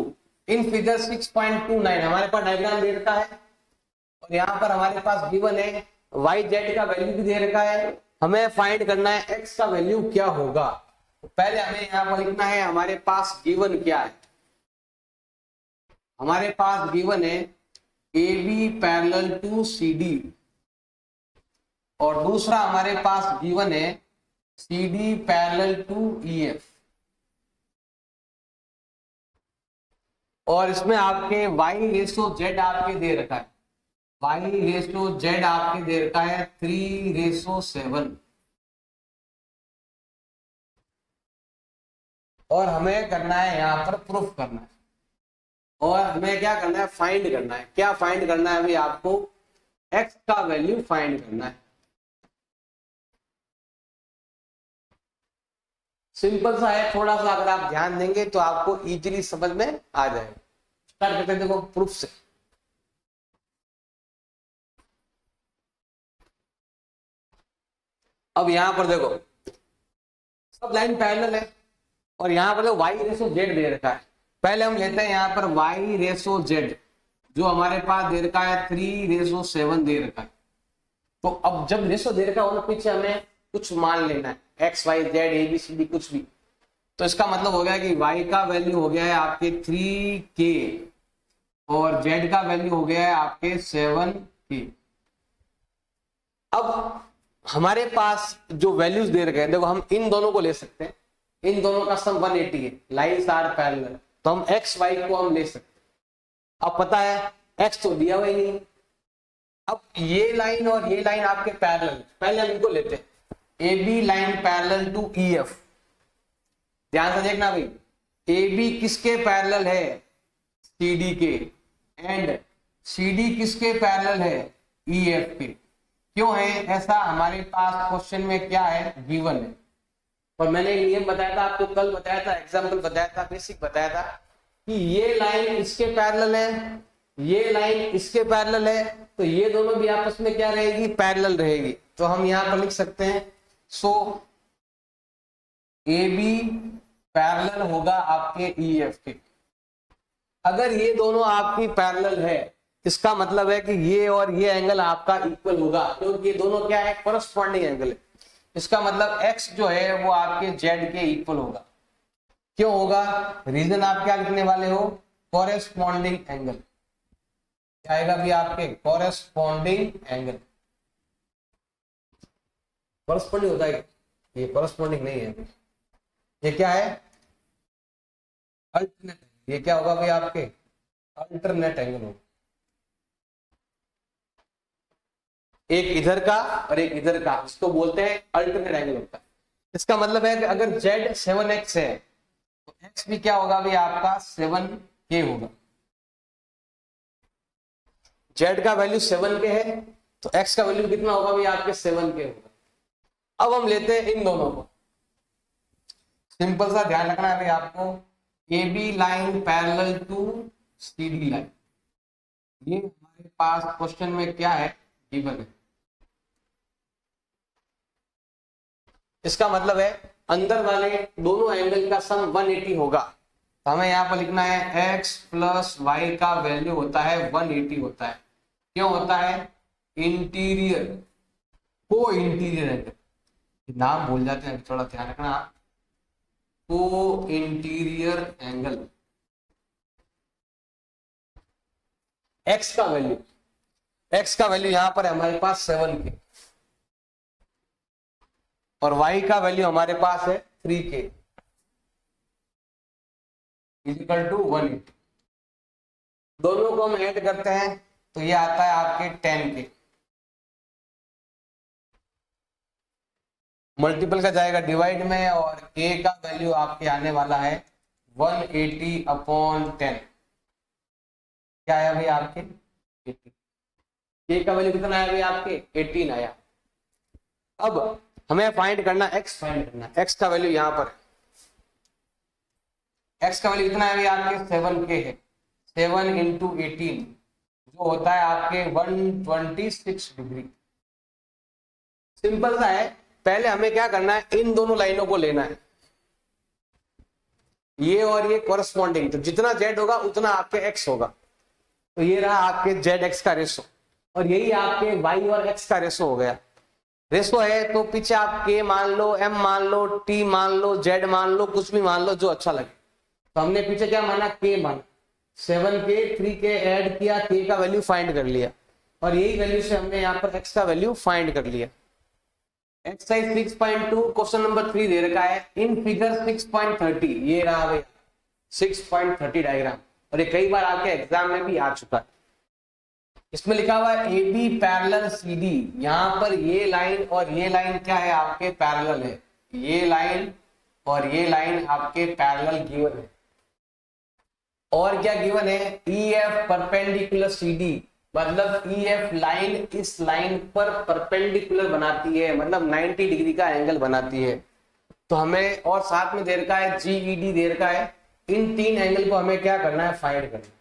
in figure 6.29 हमारे पास डायग्राम दे रखा है और यहाँ पर हमारे पास गिवन है वाई जेड का वैल्यू भी दे रखा है, हमें फाइंड करना है एक्स का वैल्यू क्या होगा। तो पहले हमें यहाँ पर लिखना है हमारे पास गिवन क्या है। हमारे पास गिवन है A B parallel to C D और दूसरा हमारे पास गिवन है C D parallel to E F, और इसमें आपके y रेशो z आपके दे रखा है, y रेशो z आपके दे रखा है 3:7 और हमें करना है यहाँ पर प्रूफ करना है और हमें क्या करना है? फाइंड करना है। क्या फाइंड करना है? अभी आपको x का वैल्यू फाइंड करना है। सिंपल सा है, थोड़ा सा अगर आप ध्यान देंगे तो आपको इजीली समझ में आ जाएगा। स्टार्ट करते हैं, देखो प्रूफ से। अब यहां पर देखो सब लाइन पैरेलल है और यहां पर y रेशो z दे रखा है। पहले हम लेते हैं यहां पर y रेशो z जो हमारे पास दे रखा है 3:7 दे रखा है। तो अब जब रेशो दे रखा हो ना, पीछे हमें कुछ मान लेना है, x y z a b c d कुछ भी। तो इसका मतलब हो गया कि y का वैल्यू हो गया है आपके 3k और z का वैल्यू हो गया है आपके 7k। अब हमारे पास जो वैल्यूज दे रखे हैं, देखो हम इन दोनों को ले सकते हैं, इन दोनों का सम 180 है, लाइन्स आर पैरेलल, तो हम x y को हम ले सकते हैं। अब पता है x तो दिया हुआ ही नहीं। अब ये लाइन और ये लाइन आपके पैरेलल, पहले हम इनको लेते हैं, A B line parallel to E F. ध्यान से देखना भाई, ए बी किसके पैरेलल है? सी डी के, एंड सी डी किसके पैरेलल है? ई एफ के। क्यों है ऐसा? हमारे पास क्वेश्चन में क्या है? गिवन है। और मैंने नियम बताया था आपको, कल बताया था, एग्जाम्पल बताया था, बेसिक बताया था कि ये लाइन इसके पैरेलल है, ये लाइन इसके पैरेलल है, तो ये दोनों भी आपस में क्या रहेगी? पैरेलल रहेगी। तो हम यहां पर लिख सकते हैं सो ए बी पैरेलल होगा आपके ई एफ के। अगर ये दोनों आपकी पैरेलल है, इसका मतलब है कि ये और ये एंगल आपका इक्वल होगा, क्योंकि ये दोनों क्या है? कोरस्पॉन्डिंग एंगल है। इसका मतलब x जो है वो आपके z के इक्वल होगा। क्यों होगा? रीजन आप क्या लिखने वाले हो? Corresponding angle. क्या आएगा भी आपके? Corresponding angle. कोरेस्पॉन्डिंग होता है, ये कोरेस्पॉन्डिंग नहीं है, ये क्या है? अल्टरनेट। ये क्या होगा भाई आपके? अल्टरनेट एंगल होगा, एक इधर का और एक इधर का, इसको बोलते हैं अल्टरनेट एंगल होता है। इसका मतलब है कि अगर z 7x है तो x भी क्या होगा भाई आपका? 7k होगा। z का वैल्यू 7k है तो x का वैल्यू कितना होगा भाई आपके? 7k होगा। अब हम लेते हैं इन दोनों को, सिंपल सा ध्यान रखना है भाई आपको, A B line parallel to C D line, ये हमारे पास क्वेश्चन में क्या है, गिवन है। इसका मतलब है अंदर वाले दोनों एंगल का सम 180 होगा। तो हमें यहाँ पर लिखना है x प्लस वाई का वैल्यू होता है 180 होता है। क्यों होता है? इंटीरियर, को इंटीरियर एंगल, नाम भूल जाते हैं, थोड़ा ध्यान रखना। को इंटीरियर एंगल, x का वैल्यू, x का वैल्यू यहां पर हमारे पास 7k और y का वैल्यू हमारे पास है 3k इक्वल टू 180। दोनों को हम ऐड करते हैं तो ये आता है आपके 10k, मल्टीपल का जाएगा डिवाइड में और k का वैल्यू आपके आने वाला है 180/10। क्या आया भाई आपके 18। k का वैल्यू कितना आया भाई आपके 18 आया। अब हमें फाइंड करना x, फाइंड करना x का वैल्यू यहां पर, x का वैल्यू कितना है भाई आपके 7k है। 7 इंटू 18 जो होता है आपके 126 डिग्री। सिंपल सा है, पहले हमें क्या करना है, इन दोनों लाइनों को लेना है, ये और ये कॉरेस्पॉन्डिंग, तो जितना z होगा उतना आपके x होगा। तो ये रहा आपके zx का रेशो और यही आपके y और x का रेशो हो गया। रेशो है तो पीछे आप k मान लो, m मान लो, t मान लो, z मान लो, कुछ भी मान लो जो अच्छा लगे। तो हमने पीछे क्या माना, k माना, 7k 3k ऐड किया, k का वैल्यू फाइंड कर लिया और यही वैल्यू से हमने यहाँ पर x का वैल्यू फाइंड कर लिया। एक्सरसाइज 6.2 क्वेश्चन नंबर 3 दे रखा है, इन फिगर 6.30, ये रहा भाई 6.30 डायग्राम और ये कई बार आपके एग्जाम में भी आ चुका है। इसमें लिखा हुआ है A B parallel C D, यहाँ पर ये लाइन और ये लाइन क्या है आपके पैरेलल है, ये लाइन और ये लाइन आपके पैरेलल गिवन है। और क्या गिवन है, E F perpendicular C D, मतलब ई एफ लाइन इस लाइन पर परपेंडिकुलर बनाती है, मतलब 90 डिग्री का एंगल बनाती है। तो हमें और साथ में दे रखा है जीईडी दे रखा है, इन तीन एंगल को हमें क्या करना है, फाइंड करना है।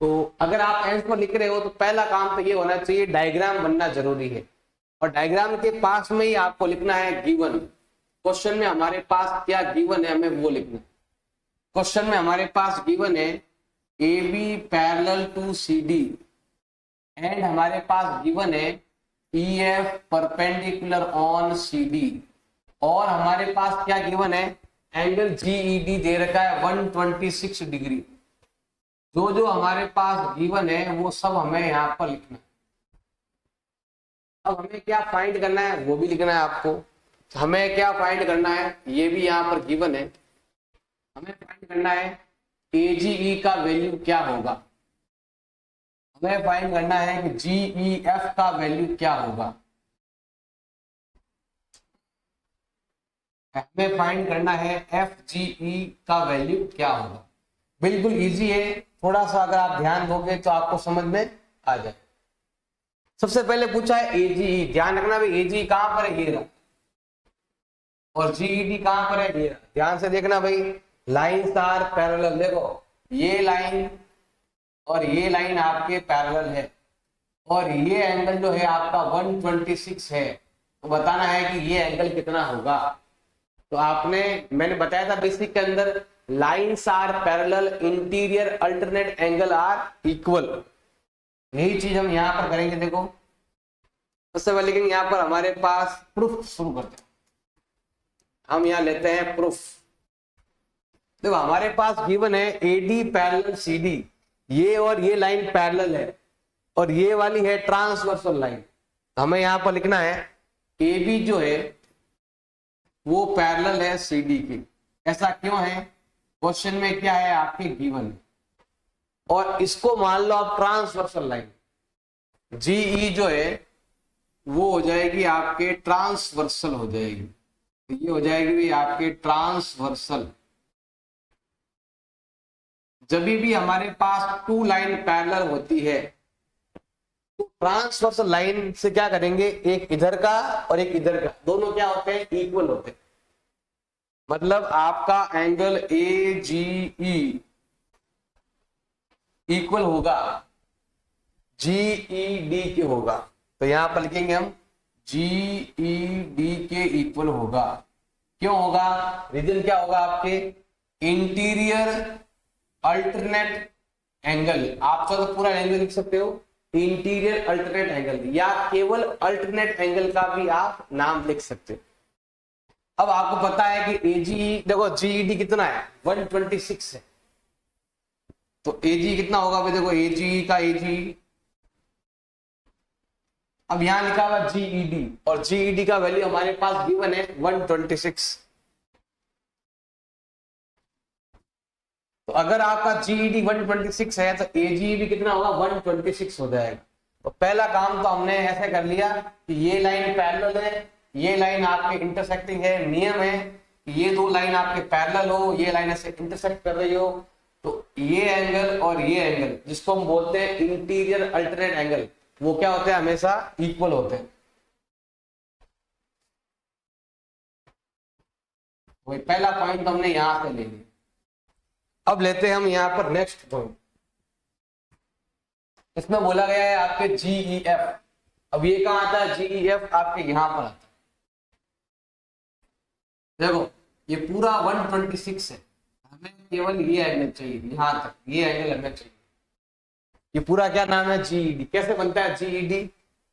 तो अगर आप आंसर लिख रहे हो तो पहला काम तो ये होना चाहिए, डायग्राम बनना जरूरी है और डायग्राम के पास में ही आपको लिखना है गिवन। क्वेश्चन में हमारे पास क्या गिवन है, हमें वो लिखना है। क्वेश्चन में हमारे पास गिवन है A B parallel to C D and हमारे पास गिवन है E F perpendicular on C D और हमारे पास क्या गिवन है, एंगल जीईडी दे रखा है 126 डिग्री। जो जो हमारे पास गिवन है वो सब हमें यहाँ पर लिखना है। अब हमें क्या फाइंड करना है वो भी लिखना है आपको। हमें क्या फाइंड करना है, ये भी यहाँ पर गिवन है, हमें फाइंड करना है एजीई का वैल्यू क्या होगा, हमें फाइंड करना है कि जीईएफ का वैल्यू क्या होगा, हमें फाइंड करना है एफजीई का वैल्यू क्या होगा। बिल्कुल इजी है, थोड़ा सा अगर आप ध्यान दोगे तो आपको समझ में आ जाए। सबसे पहले पूछा है एजीई, ध्यान रखना भाई एजीई कहां पर है, ये रहा, और जीईडी कहां पर है, ये रहा। ध्यान से देखना भाई, लाइन्स आर पैरेलल, देखो ये लाइन और ये लाइन आपके पैरेलल है और ये एंगल जो है आपका 126 है, तो बताना है कि ये एंगल कितना होगा। तो आपने, मैंने बताया था बेसिक के अंदर, lines are parallel, interior alternate angle are equal, यही चीज हम यहां पर करेंगे। देखो सबसे पहले लेकिन यहाँ पर हमारे पास प्रूफ शुरू करते हैं, हम यहाँ लेते हैं प्रूफ। देखो हमारे पास गिवन है एडी पैरेलल सीडी, ये और ये लाइन पैरेलल है और ये वाली है ट्रांसवर्सल लाइन। हमें यहां पर लिखना है ए बी जो है वो पैरेलल है सी डी की। ऐसा क्यों है, क्वेश्चन में क्या है आपके गिवन, और इसको मान लो आप ट्रांसवर्सल लाइन, जीई जो है वो हो जाएगी आपके ट्रांसवर्सल हो जाएगी, ये हो जाएगी भी आपके ट्रांसवर्सल। जब भी हमारे पास टू लाइन पैरेलल होती है तो ट्रांसवर्सल लाइन से क्या करेंगे, एक इधर का और एक इधर का, दोनों क्या होते हैं, इक्वल होते हैं। मतलब आपका angle A ji E equal होगा जी ई डी के होगा। तो यहां पर लिखेंगे हम जी ई डी के इक्वल होगा। क्यों होगा? रीजन क्या होगा आपके? Interior alternate angle. आप तो पूरा एंगल लिख सकते हो इंटीरियर अल्टरनेट एंगल, या केवल अल्टरनेट एंगल का भी आप नाम लिख सकते हो। अब आपको पता है कि एजी, देखो जीईडी कितना है 126 है, तो एजी कितना होगा भाई? देखो एजी का एजी, अब यहां लिखा हुआ जीईडी और जीईडी का वैल्यू हमारे पास गिवन है 126। तो अगर आपका जीईडी 126 है तो एजी भी कितना होगा? 126 हो जाएगा। तो पहला काम तो हमने ऐसे कर लिया कि ये लाइन पैरेलल है, ये लाइन आपके इंटरसेक्टिंग है। नियम है कि ये दो लाइन आपके पैरेलल हो, ये लाइन ऐसे इंटरसेक्ट कर रही हो, तो ये एंगल और ये एंगल जिसको हम बोलते हैं इंटीरियर अल्टरनेट एंगल, वो क्या होते हैं? हमेशा इक्वल होते हैं। वही पहला पॉइंट हमने यहां से ले लिया। अब लेते हैं हम यहां पर नेक्स्ट पॉइंट। इसमें बोला गया है आपके जीईएफ। अब ये कहां आता है? जीईएफ आपके यहां पर आता है। देखो ये पूरा 126 है, हमें केवल ये एंगल चाहिए, यहां तक ये एंगल हमें चाहिए। ये पूरा क्या नाम है? जीईडी। कैसे बनता है जीईडी?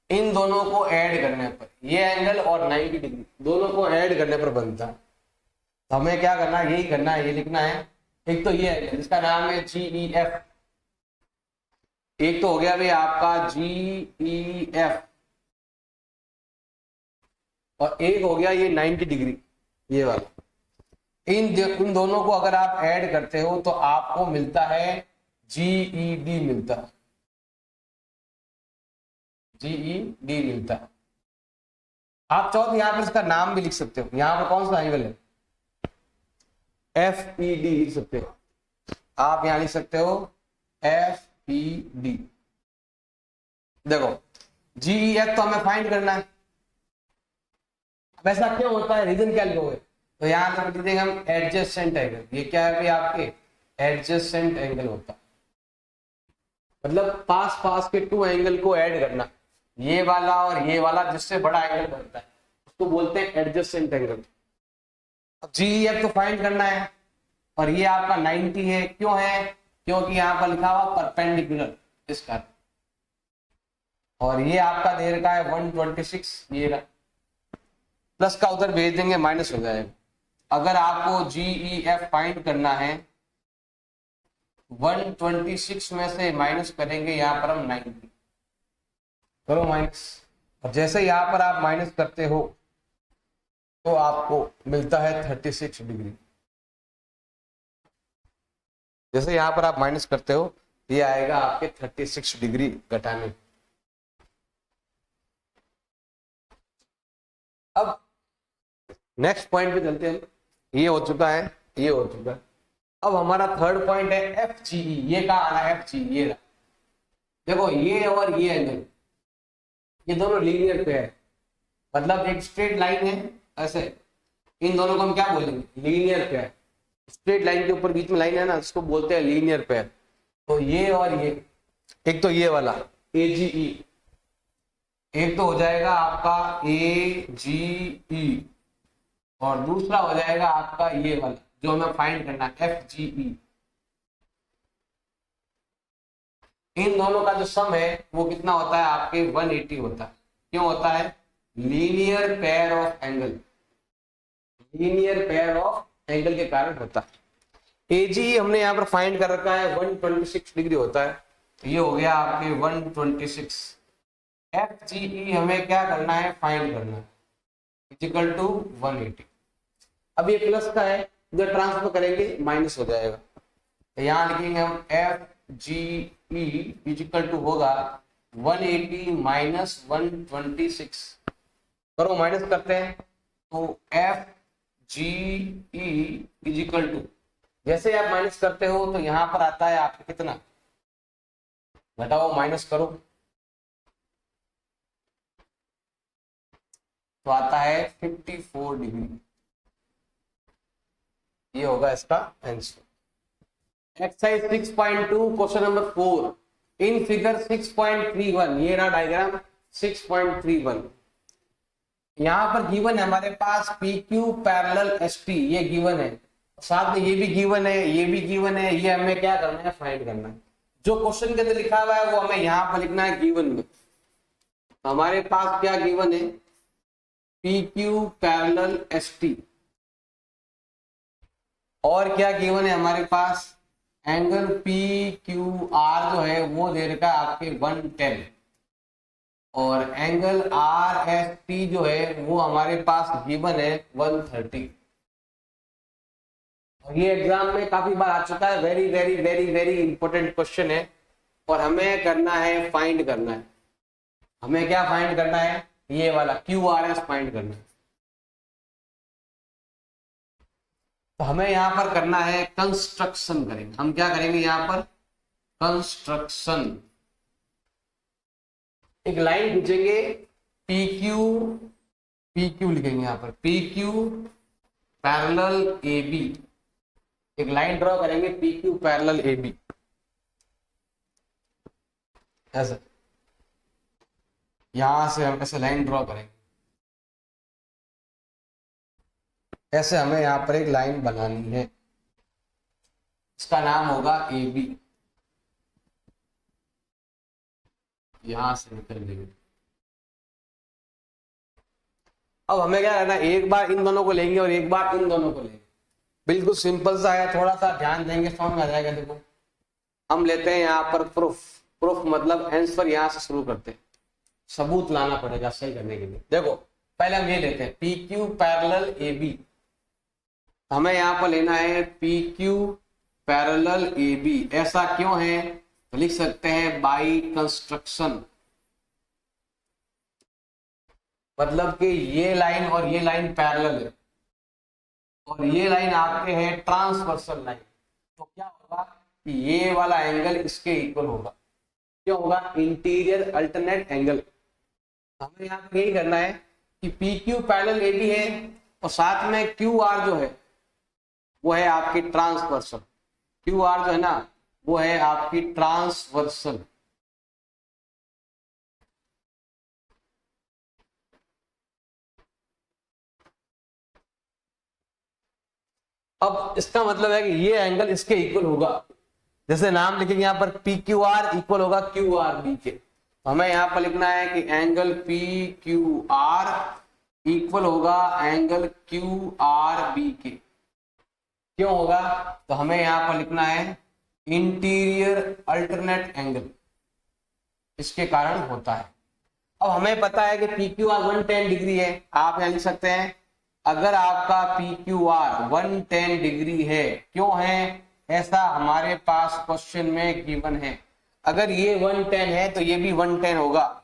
इन दोनों को ऐड करने पर, ये एंगल और 90 डिग्री दोनों को ऐड करने पर बनता है। तो हमें क्या करना है? यही करना है, ये लिखना है। एक तो ये एंगल जिसका नाम है जीईएफ, एक तो हो गया भाई आपका जीईएफ, और एक हो गया ये 90 डिग्री ये वाला। इन दोनों को अगर आप ऐड करते हो तो आपको मिलता है जीईडी मिलता है, जीईडी मिलता है। आप चाहो तो यहां पर इसका नाम भी लिख सकते हो। यहां पर कौन सा एंगल है? एफईडी लिख सकते हो आप, यहां लिख सकते हो एफईडी। देखो जीईएफ तो हमें फाइंड करना है। अब ऐसा क्यों होता है? रीजन क्या लिखोगे? तो यहां पर लिख देंगे हम एडजेसेंट एंगल। ये क्या है भाई? आपके एडजेसेंट एंगल होता है, मतलब पास पास के टू एंगल को ऐड करना, ये वाला और ये वाला जिससे बड़ा एंगल बनता है उसको बोलते हैं एडजेसेंट एंगल। अब जीईएफ तो फाइंड करना है, और ये आपका 90 है। क्यों है? क्योंकि यहां पर लिखा हुआ परपेंडिकुलर, इस कारण। और ये आपका दे रखा है 126, ये रहा। प्लस का उधर भेज देंगे, माइनस हो जाएगा। अगर आपको जीईएफ फाइंड करना है, 126 में से माइनस करेंगे यहां पर हम 90, करो माइनस। और जैसे यहां पर आप माइनस करते हो तो आपको मिलता है 36 डिग्री। जैसे यहां पर आप माइनस करते हो ये आएगा आपके 36 डिग्री घटाने। अब नेक्स्ट पॉइंट पे चलते हैं। ये हो चुका है, ये हो चुका है। अब हमारा थर्ड पॉइंट है एफ जी ई। ये कहा आना है? एफ जी, ये रहा। देखो ये और ये एंगल, ये दोनों लीनियर पे है, मतलब एक स्ट्रेट लाइन है ऐसे। इन दोनों को हम क्या बोलेंगे? Linear pair. स्ट्रेट लाइन के ऊपर बीच में लाइन है ना, इसको बोलते हैं लीनियर पेयर। तो ये और ये, एक तो ये वाला एजीई, एक तो हो जाएगा आपका ए जी ई, और दूसरा हो जाएगा आपका ये वाला जो हमें फाइंड करना है एफ जी ई। इन दोनों का जो सम है वो कितना होता है? आपके 180 होता है। क्यों होता है? Linear pair of angle, linear pair of angle के कारण होता है। एजी हमने यहाँ पर फाइंड कर रखा है 126 डिग्री होता है, तो ये हो गया आपके 126। एफ जी ई हमें क्या करना है? फाइंड करना है, इक्वल टू 180। अब ये प्लस का है, इधर ट्रांसफर करेंगे माइनस हो जाएगा। तो यहाँ लिखेंगे हम F G E equal to होगा 180 माइनस 126। करो माइनस करते हैं, तो F G E equal to, जैसे आप माइनस करते हो तो यहां पर आता है आपका कितना? घटाओ माइनस करो तो आता है 54 डिग्री। ये होगा इसका answer. Exercise 6.2 question number 4 in figure 6.31, ये रहा डायग्राम 6.31। यहां पर गिवन है हमारे पास P Q parallel S T, ये गिवन है, साथ में ये भी गिवन है, ये भी गिवन है, ये हमें क्या करना है, फाइंड करना है। जो क्वेश्चन के अंदर लिखा हुआ है वो हमें यहां पर लिखना है गिवन में। हमारे पास क्या गिवन है, P Q parallel S T, और क्या गिवन है हमारे पास, एंगल पी क्यू आर जो है वो दे रखा है आपके 110, और एंगल आर एस टी जो है वो हमारे पास गिवन है 130। और ये एग्जाम में काफी बार आ चुका है, very very very very important question है, और हमें करना है, फाइंड करना है। हमें क्या फाइंड करना है, ये वाला क्यू आर एस फाइंड करना है। तो हमें यहां पर करना है कंस्ट्रक्शन करेंगे। हम क्या करेंगे यहां पर, कंस्ट्रक्शन। एक लाइन खींचेंगे, पी क्यू लिखेंगे यहां पर, P Q parallel A B, एक लाइन ड्रॉ करेंगे P Q parallel A B, ऐसे यहां से हम ऐसे लाइन ड्रॉ करेंगे, ऐसे हमें यहां पर एक लाइन बनानी है, इसका नाम होगा ए बी, यहां से निकल गई। अब हमें क्या करना है, एक बार इन दोनों को लेंगे और एक बार इन दोनों को लेंगे, बिल्कुल सिंपल सा है, थोड़ा सा ध्यान देंगे समझ में आ जाएगा। देखो हम लेते हैं यहाँ पर प्रूफ, प्रूफ मतलब आंसर यहाँ से शुरू करते हैं, सबूत लाना पड़ेगा सही करने के लिए। देखो पहले हम ये लेते हैं P Q parallel A B, हमें यहाँ पर लेना है P Q parallel A B. ऐसा क्यों है, तो लिख सकते हैं बाई कंस्ट्रक्शन, मतलब कि ये लाइन और ये लाइन पैरेलल है और ये लाइन आपके है ट्रांसवर्सल लाइन, तो क्या होगा कि ये वाला एंगल इसके इक्वल होगा। क्या होगा, इंटीरियर अल्टरनेट एंगल। हमें यहाँ पर यही करना है कि P Q parallel A B है और साथ में क्यू आर जो है वो है आपकी ट्रांसवर्सल, क्यू आर जो है ना वो है आपकी ट्रांसवर्सल। अब इसका मतलब है कि ये एंगल इसके इक्वल होगा, जैसे नाम लिखेंगे यहाँ पर पी क्यू आर इक्वल होगा क्यू आर बी के, तो हमें यहाँ पर लिखना है कि angle P Q R equal होगा एंगल क्यू आर बी के। क्यों होगा, तो हमें यहाँ पर लिखना है इंटीरियर अल्टरनेट एंगल, इसके कारण होता है। अब हमें पता है कि पी क्यू आर 110 डिग्री है, आप यहाँ लिख सकते हैं अगर आपका पी क्यू आर 110 डिग्री है, क्यों है ऐसा हमारे पास क्वेश्चन में गिवन है। अगर ये 110 है तो ये भी 110 होगा,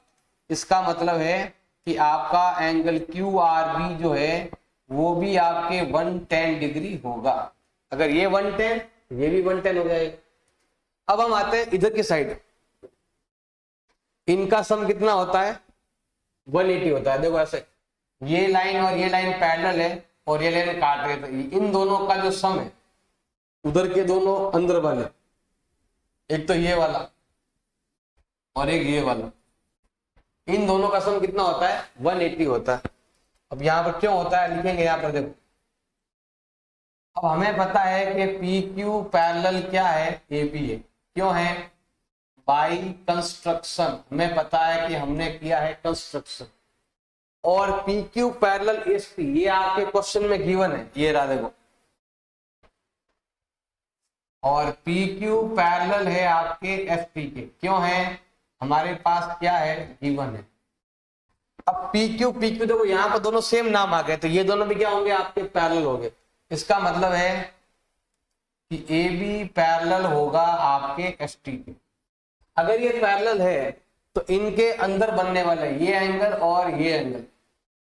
इसका मतलब है कि आपका एंगल क्यू आर बी जो है वो भी आपके 110 डिग्री होगा। अगर ये 110 ये भी 110 हो जाएगा। अब हम आते हैं इधर की साइड, इनका सम कितना होता है, 180 होता है। देखो ऐसे ये लाइन और ये लाइन पैरेलल है और ये लाइन काट रहे, तो इन दोनों का जो सम है, उधर के दोनों अंदर वाले, एक तो ये वाला और एक ये वाला, इन दोनों का सम कितना होता है, 180 होता है। अब यहाँ पर क्यों होता है लिखेंगे यहाँ पर, देखो अब हमें पता है कि पी क्यू पैरेलल क्या है, ए बी है। क्यों है, बाई कंस्ट्रक्शन, हमें पता है कि हमने किया है कंस्ट्रक्शन। और P Q parallel S P ये आपके क्वेश्चन में गिवन है, ये रहा देखो, और पी क्यू पैरेलल है आपके एफ पी के। क्यों है, हमारे पास क्या है, गिवन है। अब पी क्यू देखो यहाँ पर दोनों सेम नाम आ गए, तो ये दोनों भी क्या होंगे, आपके पैरेलल हो गए। इसका मतलब है कि ए बी पैरेलल होगा आपके एस टी के। अगर ये पैरेलल है तो इनके अंदर बनने वाले ये एंगल और ये एंगल,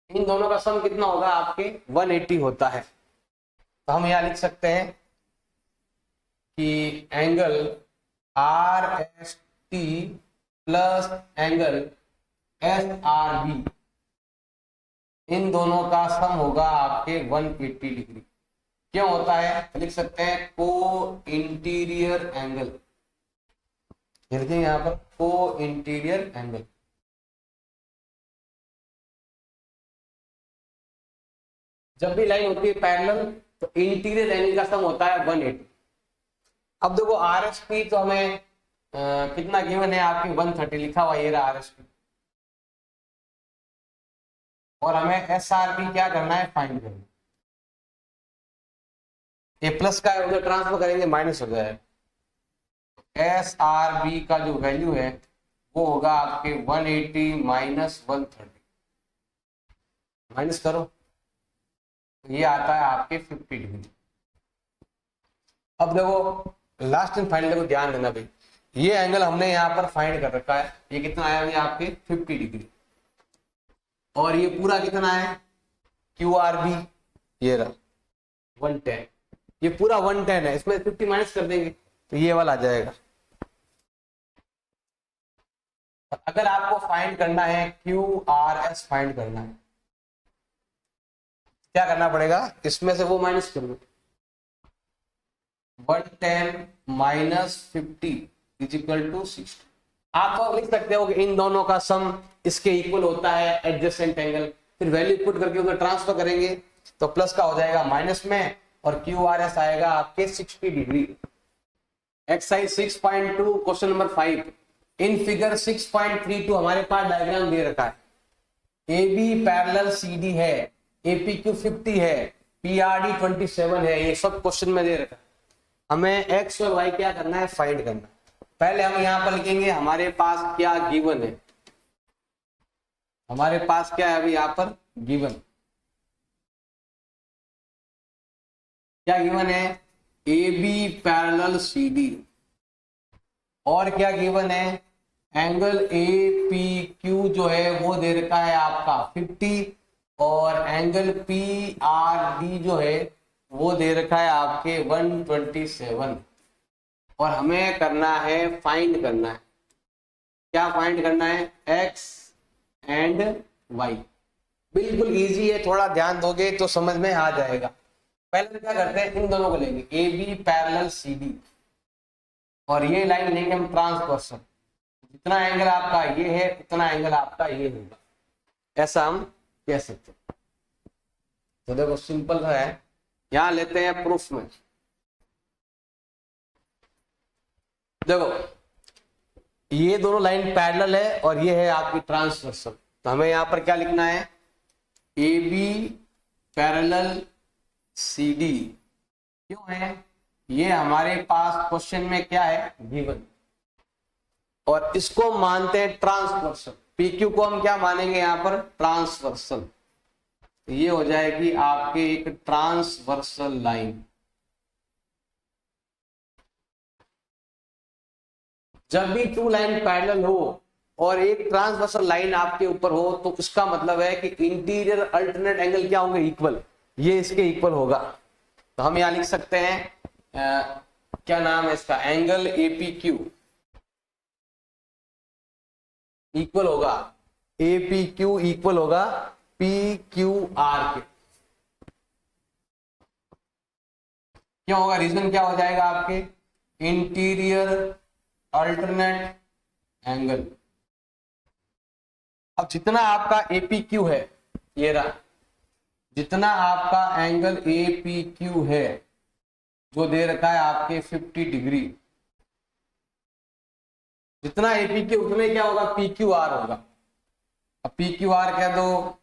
इन दोनों का सम कितना होगा, आपके 180 होता है। तो हम यहां लिख सकते हैं कि angle R S T plus angle S R B, इन दोनों का सम होगा आपके 180 डिग्री। क्यों होता है, लिख सकते हैं को इंटीरियर एंगल, लिखेंगे यहां पर को इंटीरियर एंगल। जब भी लाइन होती है पैरेलल तो इंटीरियर एंगल का सम होता है 180। अब देखो आरएसपी तो हमें कितना गिवन है आपकी 130 लिखा हुआ ये रहा आरएसपी, और हमें एसआरपी क्या करना है, फाइंड करना है। ये प्लस का उधर ट्रांसफर करेंगे माइनस हो जाएगा। एस आर बी का जो वैल्यू है वो होगा आपके 180 माइनस 130, माइनस करो ये आता है आपके 50 डिग्री। अब देखो लास्ट एंड फाइनल को ध्यान देना भाई, ये एंगल हमने यहाँ पर फाइंड कर रखा है, ये कितना आया है आपके 50 डिग्री, और ये पूरा कितना है क्यू आर बी, ये रहा 110, ये पूरा 110 है, इसमें 50 माइनस कर देंगे तो ये वाला आ जाएगा। अगर आपको फाइंड करना है क्यू आर एस फाइंड करना है, क्या करना पड़ेगा, इसमें से वो माइनस कर दो, 110 माइनस 50 इज इक्वल टू 60। आप और लिख सकते हो कि इन दोनों का सम इसके इक्वल होता है एडजेसेंट एंगल, फिर वैल्यू पुट करके उधर ट्रांसफर करेंगे तो प्लस का हो जाएगा माइनस में, और क्यू आर एस आएगा आपके 60 degree. Exercise 6.2 question number 5, in figure 6.32 हमारे पास डायग्राम दे रखा है, A B parallel C D है, एपीक्यू 50 है, पीआरडी 27 है, ये सब क्वेश्चन में दे रखा है। हमें एक्स और वाई क्या करना है, फाइंड करना है। पहले हम यहां पर लिखेंगे हमारे पास क्या गिवन है, हमारे पास क्या है अभी यहां पर गिवन, क्या गिवन है, A B parallel C D, और क्या गिवन है, एंगल ए पी क्यू जो है वो दे रखा है आपका 50, और एंगल पी आर डी जो है वो दे रखा है आपके 127, और हमें करना है फाइंड करना है, क्या फाइंड करना है, एक्स एंड वाई। बिल्कुल इजी है, थोड़ा ध्यान दोगे तो समझ में आ जाएगा। पहले हम क्या करते हैं, इन दोनों को लेंगे, A B parallel C D, और ये लाइन लेंगे हम ट्रांसवर्सल, जितना एंगल आपका ये है उतना एंगल आपका ये होगा, ऐसा हम कह सकते हैं। तो देखो सिंपल है, यहां लेते हैं प्रूफ में, देखो ये दोनों लाइन पैरेलल है और ये है आपकी ट्रांसवर्सल, तो हमें यहां पर क्या लिखना है, A B parallel C D, क्यों है, ये हमारे पास क्वेश्चन में क्या है गिवन, और इसको मानते हैं ट्रांसवर्सल, पी क्यू को हम क्या मानेंगे यहां पर ट्रांसवर्सल, तो ये हो जाएगी आपके एक ट्रांसवर्सल लाइन। जब भी टू लाइन पैरेलल हो और एक ट्रांसवर्सल लाइन आपके ऊपर हो तो उसका मतलब है कि इंटीरियर अल्टरनेट एंगल क्या होंगे, इक्वल, ये इसके इक्वल होगा। तो हम यहां लिख सकते हैं क्या नाम है इसका, एंगल एपीक्यू इक्वल होगा, एपीक्यू इक्वल होगा पी क्यू आर के, क्यों होगा, रीजन क्या हो जाएगा आपके, इंटीरियर अल्टरनेट एंगल। अब जितना आपका एपीक्यू है, ये रहा, जितना आपका एंगल एपीक्यू है जो दे रखा है आपके 50 डिग्री, जितना एपीक्यू उतने क्या होगा, पीक्यू आर होगा। अब पीक्यू आर कह दो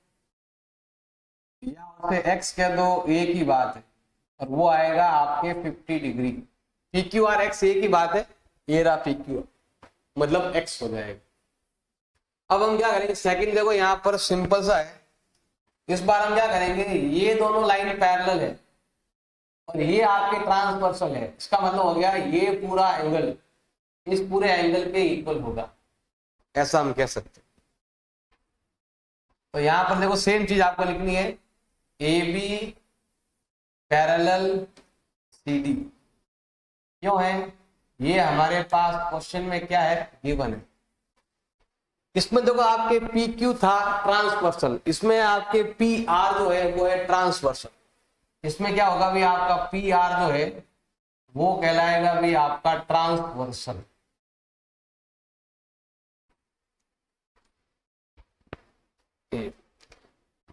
या उसे एक्स कह दो, एक ही बात है, और वो आएगा आपके 50 डिग्री। पीक्यू आर एक्स एक ही बात है, ये रहा पीक्यू मतलब एक्स हो जाएगा। अब हम क्या करेंगे, सेकंड देखो यहां पर सिंपल सा है, इस बार हम क्या करेंगे, ये दोनों लाइन पैरेलल है और ये आपके ट्रांसवर्सल है, इसका मतलब हो गया ये पूरा एंगल इस पूरे एंगल के इक्वल होगा, ऐसा हम कह सकते हैं। तो यहां पर देखो सेम चीज आपको लिखनी है, A B parallel C D, क्यों है, ये हमारे पास क्वेश्चन में क्या है गिवन है। इसमें देखो आपके पी क्यू था ट्रांसवर्सल, इसमें आपके पी आर जो है वो है ट्रांसवर्सल, इसमें क्या होगा भाई, आपका पी आर जो है वो कहलाएगा भाई आपका ट्रांसवर्सल।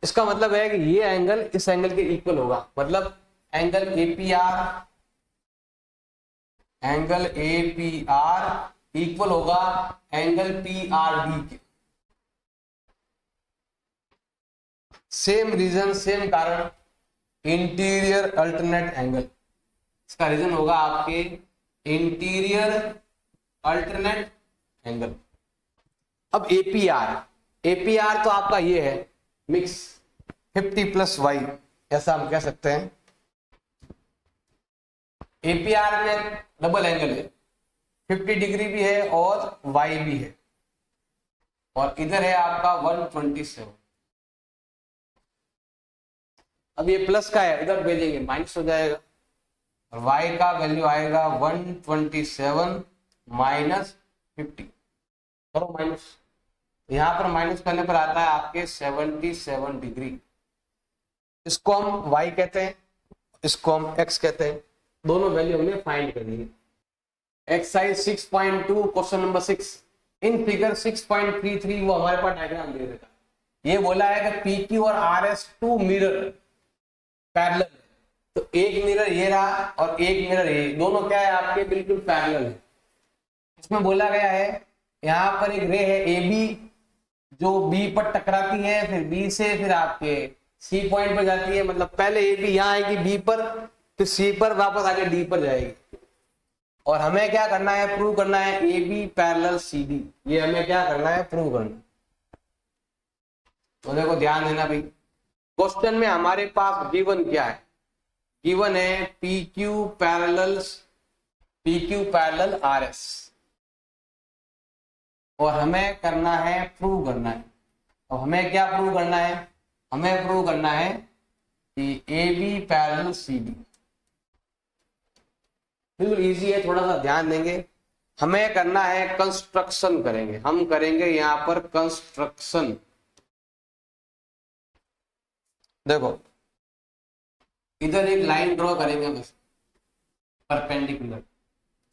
इसका मतलब है कि ये एंगल इस एंगल के इक्वल होगा, मतलब angle A P R equal होगा एंगल पी आर डी के। सेम रीजन सेम कारण, इंटीरियर अल्टरनेट एंगल, इसका रीजन होगा आपके इंटीरियर अल्टरनेट एंगल। अब एपीआर तो आपका ये है मिक्स 50+y, ऐसा हम कह सकते हैं। एपीआर में डबल एंगल है, 50 डिग्री भी है और y भी है, और इधर है आपका 127। अब ये प्लस का है, इधर भेजेंगे माइनस हो जाएगा, और y का वैल्यू आएगा 127 माइनस 50, करो माइनस, यहां पर माइनस करने पर आता है आपके 77 डिग्री। इसको हम y कहते हैं, इसको हम x कहते हैं, दोनों वैल्यू हमने फाइंड करनी है। Exercise 6.2 question number 6, in figure 6.33 वो हमारे पास डायग्राम दे देता है। ये बोला है कि पी क्यू और R S two mirror parallel, तो एक मिरर ये रहा और एक मिरर ये, दोनों क्या है आपके बिल्कुल पैरेलल है। इसमें बोला गया है यहाँ पर एक रे है ए बी जो बी पर टकराती है, फिर बी से फिर आपके सी पॉइंट पर जाती है, मतलब पहले ए बी यहाँ आएगी बी पर, फिर सी पर, वापस आगे डी पर जाएगी। और हमें क्या करना है, प्रूव करना है A B parallel C D, ये हमें क्या करना है, प्रूव करना। तो देखो ध्यान देना भाई, क्वेश्चन में हमारे पास गिवन क्या है, गिवन है P Q parallel R S, और हमें करना है, प्रूव करना है। अब हमें क्या प्रूव करना है, हमें प्रूव करना है कि A B parallel C D. बिल्कुल इजी है, थोड़ा सा ध्यान देंगे। हमें करना है, कंस्ट्रक्शन करेंगे, हम करेंगे यहां पर कंस्ट्रक्शन। देखो इधर एक लाइन ड्रॉ करेंगे बस, परपेंडिकुलर,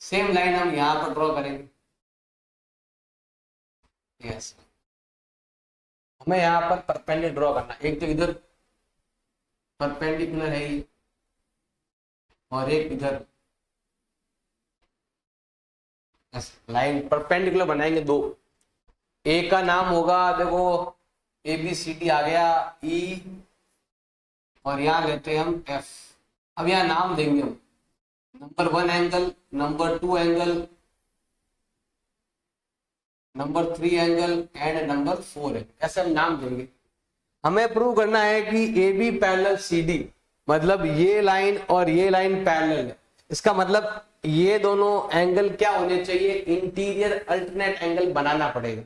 सेम लाइन हम यहां पर ड्रॉ करेंगे। यस, हमें यहां पर परपेंडिकुलर ड्रॉ करना, एक तो इधर परपेंडिकुलर है ये, और एक इधर लाइन परपेंडिकुलर बनाएंगे दो। ए का नाम होगा, देखो ए बी सी डी आ गया, ई, और यहां लेते हैं हम एफ। अब यहां नाम देंगे हम, number 1 angle, number 2 angle, number 3 angle and number 4 है, ऐसे हम नाम देंगे। हमें प्रूव करना है कि A B parallel C D, मतलब ये लाइन और ये लाइन पैरेलल है। इसका मतलब ये दोनों एंगल क्या होने चाहिए, इंटीरियर अल्टरनेट एंगल बनाना पड़ेगा,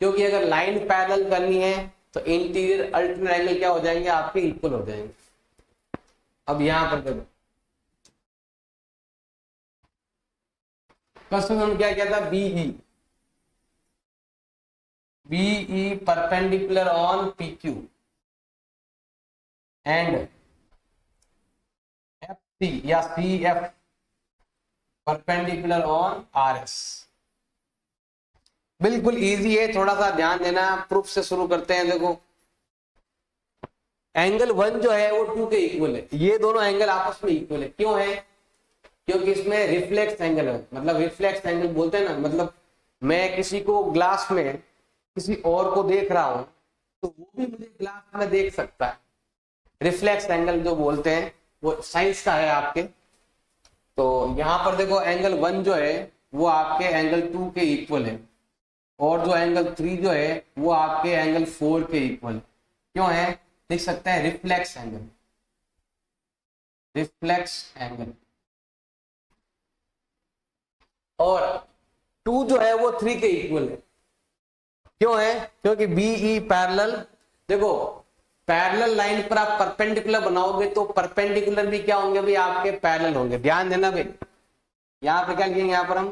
क्योंकि अगर लाइन पैरेलल करनी है तो इंटीरियर अल्टरनेट एंगल क्या हो जाएंगे, आपके इक्वल हो जाएंगे। अब यहां पर देखो क्वेश्चन क्या क्या था, B E perpendicular on P Q and F C या C F perpendicular on R S. बिल्कुल इजी है, थोड़ा सा ध्यान देना। प्रूफ से शुरू करते हैं। देखो एंगल 1 जो है वो 2 के इक्वल है, ये दोनों एंगल आपस में इक्वल है। क्यों है, क्योंकि इसमें रिफ्लेक्स एंगल है, मतलब रिफ्लेक्स एंगल बोलते हैं ना, मतलब मैं किसी को ग्लास में किसी और को देख रहा हूं तो वो भी मुझे ग्लास में देख सकता है। रिफ्लेक्स एंगल जो बोलते हैं वो साइंस का है आपके। तो यहां पर देखो एंगल 1 जो है वो आपके एंगल 2 के इक्वल है, और जो एंगल 3 जो है वो आपके एंगल 4 के इक्वल। क्यों है, देख सकते हैं, रिफ्लेक्स एंगल, रिफ्लेक्स एंगल। और 2 जो है वो 3 के इक्वल है। क्यों है, क्योंकि बीई पैरेलल, देखो पैरेलल लाइन पर आप परपेंडिकुलर बनाओगे तो परपेंडिकुलर भी क्या होंगे भाई, आपके पैरेलल होंगे। ध्यान देना भाई, यहां पर क्या लिखेंगे, यहां पर हम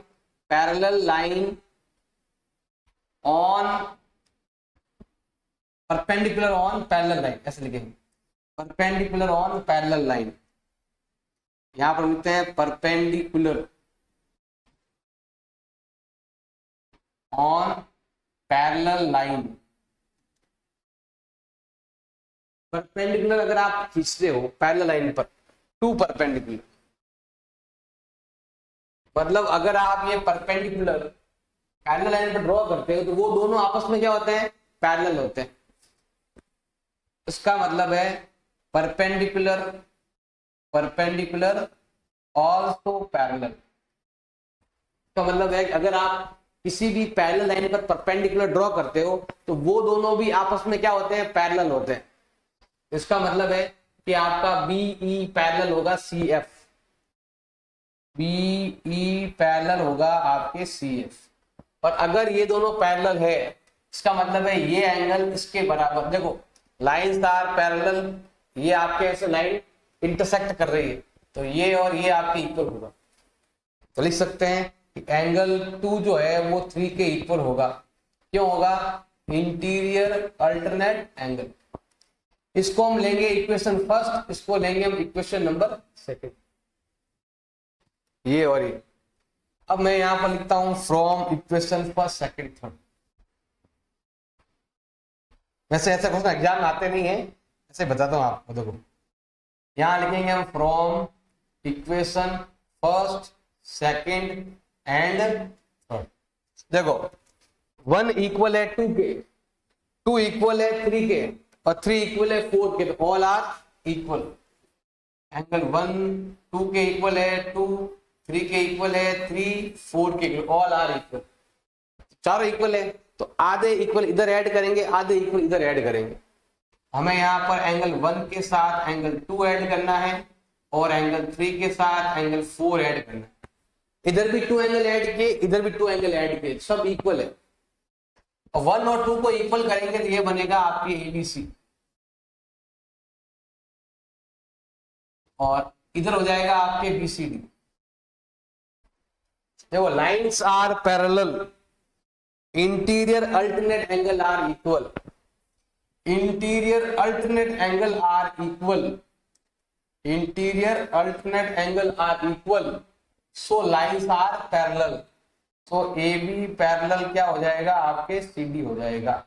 parallel line on perpendicular on parallel line ऐसे लिखेंगे। परपेंडिकुलर ऑन पैरेलल लाइन, यहां पर लिखते हैं perpendicular on parallel line. Perpendicular अगर आप खींचते हो पैरेलल लाइन पर, टू परपेंडिकुलर, मतलब अगर आप ये परपेंडिकुलर पैरेलल लाइन पर ड्रॉ करते हो तो वो दोनों आपस में क्या होते हैं, पैरेलल होते हैं। इसका मतलब है परपेंडिकुलर परपेंडिकुलर ऑल्सो पैरेलल। तो मतलब है अगर आप किसी भी पैरेलल लाइन पर परपेंडिकुलर ड्रॉ करते हो तो वो दोनों भी आपस में क्या होते हैं, पैरेलल होते हैं। इसका मतलब है कि आपका बीई पैरेलल होगा सीएफ, बीई पैरेलल होगा आपके सीएफ। और अगर ये दोनों पैरेलल है, इसका मतलब है ये एंगल इसके बराबर, देखो लाइंस आर पैरेलल, ये आपके ऐसे लाइन इंटरसेक्ट कर रही है तो ये और ये आपके इक्वल होगा। तो लिख सकते हैं कि एंगल 2 जो है वो 3 के इक्वल होगा। क्यों होगा, इंटीरियर अल्टरनेट एंगल। इसको हम लेंगे इक्वेशन फर्स्ट, इसको लेंगे हम इक्वेशन नंबर सेकंड, ये और ये। अब मैं यहां पर लिखता हूं from equation first second third. वैसे ऐसे क्वेश्चन एग्जाम में आते नहीं है, ऐसे बताता हूं आपको। देखो यहां लिखेंगे हम from equation first second and third. देखो 1 इक्वल है 2 के, 2 इक्वल है 3 के और 3 इक्वल है 4 के, तो ऑल आर इक्वल। एंगल 1 2 के इक्वल है 2, 3 के इक्वल है 3, 4 के इक्वल, ऑल आर इक्वल। चारों इक्वल है तो आधे इक्वल इधर ऐड करेंगे, आधे इक्वल इधर ऐड करेंगे। हमें यहाँ पर एंगल 1 के साथ एंगल 2 ऐड करना है और एंगल 3 के साथ एंगल 4 ऐड करना है। इधर भी 2 एंगल ऐड किए, इधर भी 2 एंगल ऐड किए, सब इक्वल है। और 1 और 2 को इक्वल करेंगे तो ये बनेगा आपकी एबीसी, और इधर हो जाएगा आपके बीसीडी। देखो lines are parallel, interior alternate angle are equal, interior alternate angle are equal, interior alternate angle are equal, so lines are parallel. तो ए बी पैरेलल क्या हो जाएगा आपके सी डी हो जाएगा।